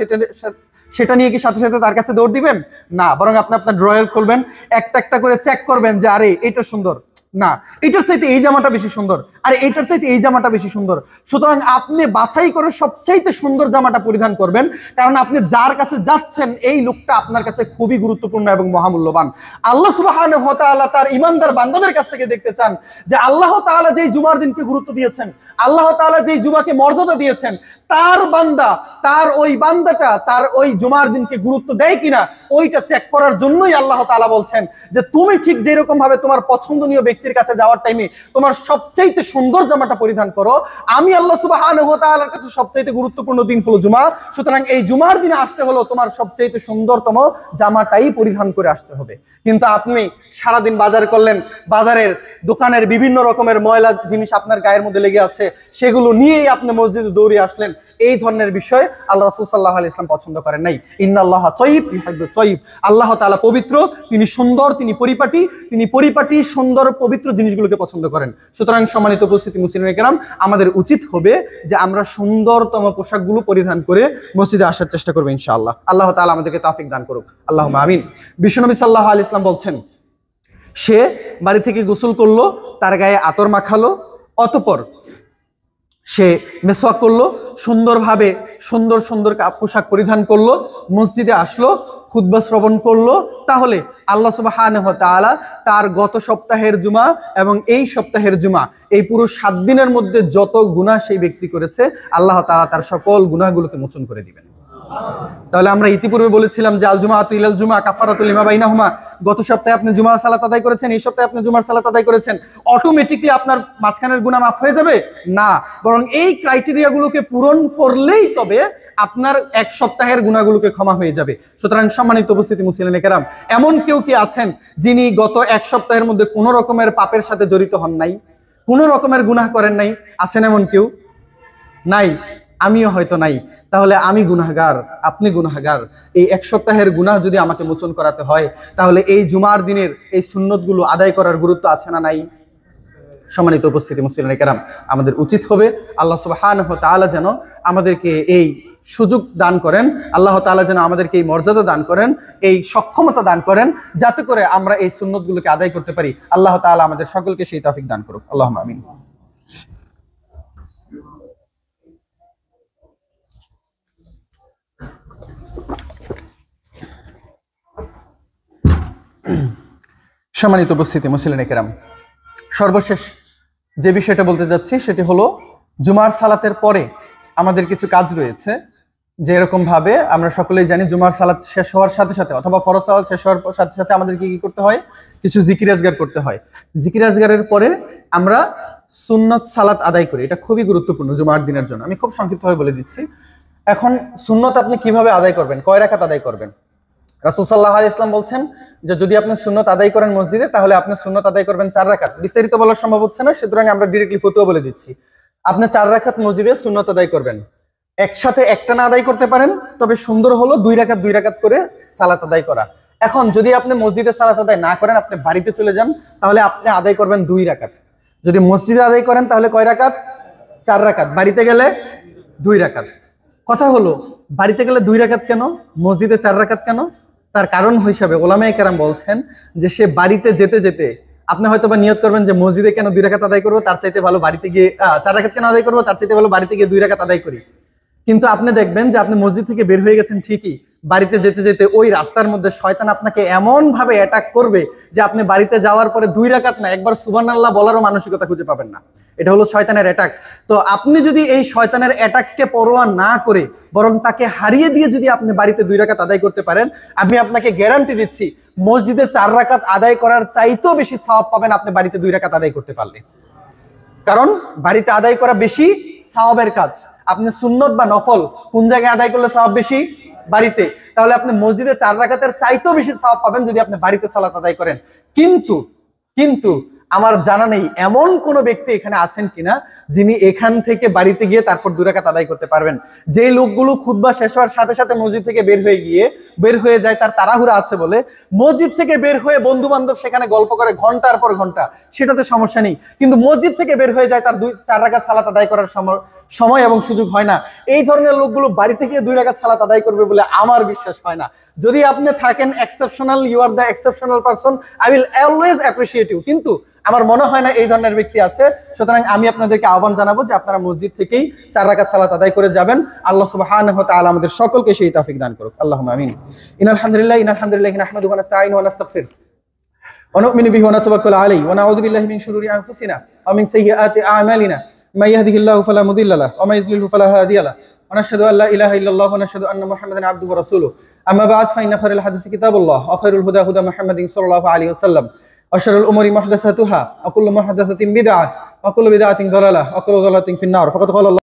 সেটা নিয়ে কি সাথে সাথে তার কাছে দৌড় দিবেন? না, বরং আপনি আপনার ড্রয়ার খুলবেন, একটা একটা করে চেক করবেন যে আরে এটা সুন্দর, না এটার চাইতে এই জামাটা বেশি সুন্দর, আর এটার চাইতে এই জামাটা বেশি সুন্দর। সুতরাং আপনি বাছাই করে সবচাইতে সুন্দর জামাটা পরিধান করবেন, কারণ আপনি যার কাছে যাচ্ছেন এই লোকটা আপনার কাছে খুবই গুরুত্বপূর্ণ এবং মহামূল্যবান। আল্লাহ সুবহানাহু ওয়া তাআলা তার ঈমানদার বান্দাদের কাছ থেকে দেখতে চান যে আল্লাহ তাআলা যেই জুমার দিনকে গুরুত্ব দিয়েছেন, আল্লাহ তাআলা যেই জুমাকে মর্যাদা দিয়েছেন, তার বান্দা, তার ওই বান্দাটা তার ওই জুমার দিনকে গুরুত্ব দেয় কিনা ওইটা চেক করার জন্যই আল্লাহ তাআলা বলছেন যে তুমি ঠিক যেরকম ভাবে তোমার পছন্দনীয় ব্যক্তির কাছে যাওয়ার টাইমে তোমার সবচাইতে সুন্দর জামাটা পরিধান করো, আমি আল্লাহ সুবহানাহু ওয়া তাআলার কাছে সবচাইতে গুরুত্বপূর্ণ দিন হলো জুমা। সুতরাং এই জুমার দিনে আসতে হলো তোমার সবচাইতে সুন্দরতম জামাটাই পরিধান করে আসতে হবে। কিন্তু আপনি সারাদিন বাজার করলেন, বাজারের দোকানের বিভিন্ন রকমের ময়লা জিনিস আপনার গায়ের মধ্যে লেগে আছে, সেগুলো নিয়েই আপনি মসজিদে দৌড়ে আসলেন। এই ধরনের বিষয় আল্লাহ রাসূল সাল্লাল্লাহু আলাইহি ওয়াসাল্লাম পছন্দ করেন নাই। ইন্নাল্লাহা তাইয়্যিব ইউহিব্বুত তাইয়্যিব, আল্লাহ তাআলা পবিত্র, তিনি সুন্দর, তিনি পরিপাটি সুন্দর পবিত্র জিনিসগুলোকে পছন্দ করেন। সুতরাং সম্মানিত উপস্থিতি মুসলিমে কেরাম, আমাদের উচিত হবে যে আমরা সুন্দরতম পোশাকগুলো পরিধান করে মসজিদে আসার চেষ্টা করব ইনশাআল্লাহ। আল্লাহ তাআলা আমাদেরকে তৌফিক দান করুক, আল্লাহুম্মা আমিন। বিশ্বনবী সাল্লাল্লাহু আলাইহি ওয়াসাল্লাম বলছেন, সে বাড়ি থেকে গোসল করলো, তার গায়ে আতর মাখালো, অতঃপর সে মেসওয়াক করলো, সুন্দরভাবে সুন্দর সুন্দর পোশাক পরিধান করলো, মসজিদে আসলো, খুতবা শ্রবণ করলো, তাহলে আল্লাহ সুবহানাহু ওয়া তাআলা তার গত সপ্তাহের জুমা এবং এই সপ্তাহের জুমা, এই পুরো 7 দিনের মধ্যে যত গুনাহ সেই ব্যক্তি করেছে আল্লাহ তাআলা তার সকল গুনাহগুলোকে মোচন করে দিবেন। তাহলে আমরা ইতিপূর্বে বলেছিলাম যে আল জুমাআতু ইলাল জুমা কাফারাতুল লিমা বাইনাহুমা। গত সপ্তাহে আপনি জুমার সালাত আদায় করেছেন, এই সপ্তাহে আপনি জুমার সালাত আদায় করেছেন, অটোমেটিকলি আপনার মাঝখানের গুনাহ মাফ হয়ে যাবে? না, বরং এই ক্রাইটেরিয়াগুলোকে পূরণ করলেই তবে আপনার এক সপ্তাহের গুনাহগুলোকে ক্ষমা হয়ে যাবে। সুতরাং সম্মানিত উপস্থিতি মুসলিমে কেরাম, এমন কেউ কি আছেন যিনি গত এক সপ্তাহের মধ্যে কোনো রকমের পাপের সাথে জড়িত হন নাই, কোনো রকমের গুনাহ করেন নাই? আছেন এমন কেউ? নাই, আমিও হয়তো নাই। তাহলে আমি গুনাহগার, আপনি গুনাহগার। এই এক সপ্তাহের গুনাহ যদি আমাকে মোচন করাতে হয়, তাহলে এই জুমার দিনের এই সুন্নতগুলো আদায় করার গুরুত্ব আছে না নাই? সম্মানিত উপস্থিতি মুসলিমে কেরাম, আমাদের উচিত হবে আল্লাহ সুবহানাহু ওয়া তাআলা যেন আমাদেরকে এই সুযোগ দান করেন, আল্লাহ তাআলা যেন আমাদেরকে এই মর্যাদা দান করেন, এই সক্ষমতা দান করেন, যাতে করে আমরা এই সুন্নতগুলোকে আদায় করতে পারি। আল্লাহ তাআলা আমাদের সকলকে সেই তৌফিক দান করুক, আল্লাহুম্মা আমিন। সম্মানিত উপস্থিতি মুসলিমে কেরাম, সর্বশেষ যে বিষয়টা বলতে যাচ্ছি সেটি হলো জুমার সালাতের পরে আমাদের কিছু কাজ রয়েছে। যে এরকম ভাবে আমরা সকলেই জানি জুমার সালাত শেষ হওয়ার সাথে সাথে অথবা ফরজ সালাত শেষ হওয়ার সাথে সাথে আমাদেরকে কি করতে হয়? কিছু জিকির আজগার করতে হয়। জিকির আজগারের পরে আমরা সুন্নত সালাত আদায় করি। এটা খুবই গুরুত্বপূর্ণ জুমার দিনের জন্য। আমি খুব সংক্ষিপ্তভাবে বলে দিচ্ছি। এখন সুন্নত আপনি কিভাবে আদায় করবেন, কয় রাকাত আদায় করবেন? রাসূল সাল্লাল্লাহু আলাইহি ওয়াসাল্লাম বলছেন যে যদি আপনি সুন্নত আদায় করেন মসজিদে, তাহলে আপনি সুন্নত আদায় করবেন 4 রাকাত। বিস্তারিত বলা সম্ভব হচ্ছে না, সুতরাং আমরা ডিরেক্টলি ফতোয়া বলে দিচ্ছি। আপনি 4 রাকাত মসজিদে সুন্নত আদায় করবেন। একসাথে একটা না আদায় করতে পারেন, তবে সুন্দর হলো 2 রাকাত করে সালাত আদায় করা। এখন যদি আপনি মসজিদে সালাত আদায় না করেন, আপনি বাড়িতে চলে যান, তাহলে আপনি আদায় করবেন 2 রাকাত। যদি মসজিদে আদায় করেন তাহলে কয় রাকাত? 4 রাকাত। বাড়িতে গেলে 2 রাকাত। কথা হলো বাড়িতে গেলে 2 রাকাত কেন, মসজিদে 4 রাকাত কেন? তার কারণ হিসাবে ওলামায়ে কেরাম বলছেন যে সে বাড়িতে যেতে যেতে আপনি হয়তো বা নিয়ত করবেন যে মসজিদে কেন 2 রাকাত আদায় করবো, তার চাইতে ভালো বাড়িতে গিয়ে 4 রাকাত কেন আদায় করবো, তার চাইতে ভালো বাড়িতে গিয়ে 2 রাকাত আদায় করি। কিন্তু আপনি দেখবেন যে আপনি মসজিদ থেকে বের হয়ে গেছেন ঠিকই, বাড়িতে যেতে যেতে ওই রাস্তার মধ্যে শয়তান আপনাকে এমন ভাবে অ্যাটাক করবে যে আপনি বাড়িতে যাওয়ার পরে 2 রাকাত না একবার সুবহানাল্লাহ বলারও মানসিকতা খুঁজে পাবেন না। এটা হলো শয়তানের অ্যাটাক। তো আপনি যদি এই শয়তানের অ্যাটাককে পরোয়া না করে বরং তাকে হারিয়ে দিয়ে যদি আপনি বাড়িতে 2 রাকাত আদায় করতে পারেন, আমি আপনাকে গ্যারান্টি দিচ্ছি মসজিদে 4 রাকাত আদায় করার চাইতেও বেশি সওয়াব পাবেন আপনি বাড়িতে 2 রাকাত আদায় করতে পারলে। কারণ বাড়িতে আদায় করা বেশি সওয়াবের কাজ। আপনি সুন্নত বা নফল কোন জায়গায় আদায় করলে সওয়াব বেশি? বাড়িতে। তাহলে আপনি মসজিদে 4 রাকাতের চাইতেও বেশি সওয়াব পাবেন যদি আপনি বাড়িতে সালাত আদায় করেন। কিন্তু আমার জানা নেই এমন কোন ব্যক্তি এখানে আছেন কিনা যিনি এখান থেকে বাড়িতে গিয়ে তারপর 2 রাকাত আদায় করতে পারবেন। যে লোকগুলো খুতবা শেষ হওয়ার সাথে সাথে মসজিদ থেকে বের হয়ে যায়, তার তাড়াহুড়া আছে বলে মসজিদ থেকে বের হয়ে বন্ধু বান্ধব সেখানে গল্প করে ঘন্টার পর ঘন্টা, সেটাতে সমস্যা নেই। কিন্তু মসজিদ থেকে বের হয়ে যায়, তার 4 রাকাত সালাত আদায় করার সময় এবং সুযোগ হয় না। এই ধরনের লোকগুলো বাড়িতে গিয়ে 2 রাকাত সালাত আদায় করবে বলে আমার বিশ্বাস হয় না। যদি আপনি থাকেন exceptional, you are the exceptional person, I will always appreciate you. কিন্তু আমার মনে হয় না এই ধরনের ব্যক্তি আছে। সুতরাং আমি আপনাদেরকে আহ্বান জানাবো যে আপনারা মসজিদ থেকেই 4 রাকাত সালাত আদায় করে যাবেন। আল্লাহ সুবহানাহু ওয়া তাআলা আমাদের সকলকে সেই তৌফিক দান করুক। আল্লাহুম্মা আমিন। ইন্নাল হামদুলিল্লাহ নাহমাদুহু ওয়া নাস্তাঈনুহু ওয়া নাস্তাগফিরুহ ওয়া নু'মিনু বিহি ওয়া নাতাওয়াক্কালু আলাইহি ওয়া নাউযু বিল্লাহি মিন শুরুরি আনফুসিনা ওয়া মিন সাইয়্যাতি আ'মালিনা may yahdihillahu fala mudilla lahu wa may yudlilhu fala hadiya lahu wa nashhadu an la ilaha illallah wa nashhadu anna muhammadan abduhu wa rasuluhu amma ba'd fa inna khayral hadithi kitabullah wa khairul huda huda muhammadin sallallahu alaihi wasallam wa sharral umuri muhdatsatuha wa kullu muhdatsatin bid'ah wa kullu bid'atin dhalalah wa kullu dhalalatin fin nar faqad qala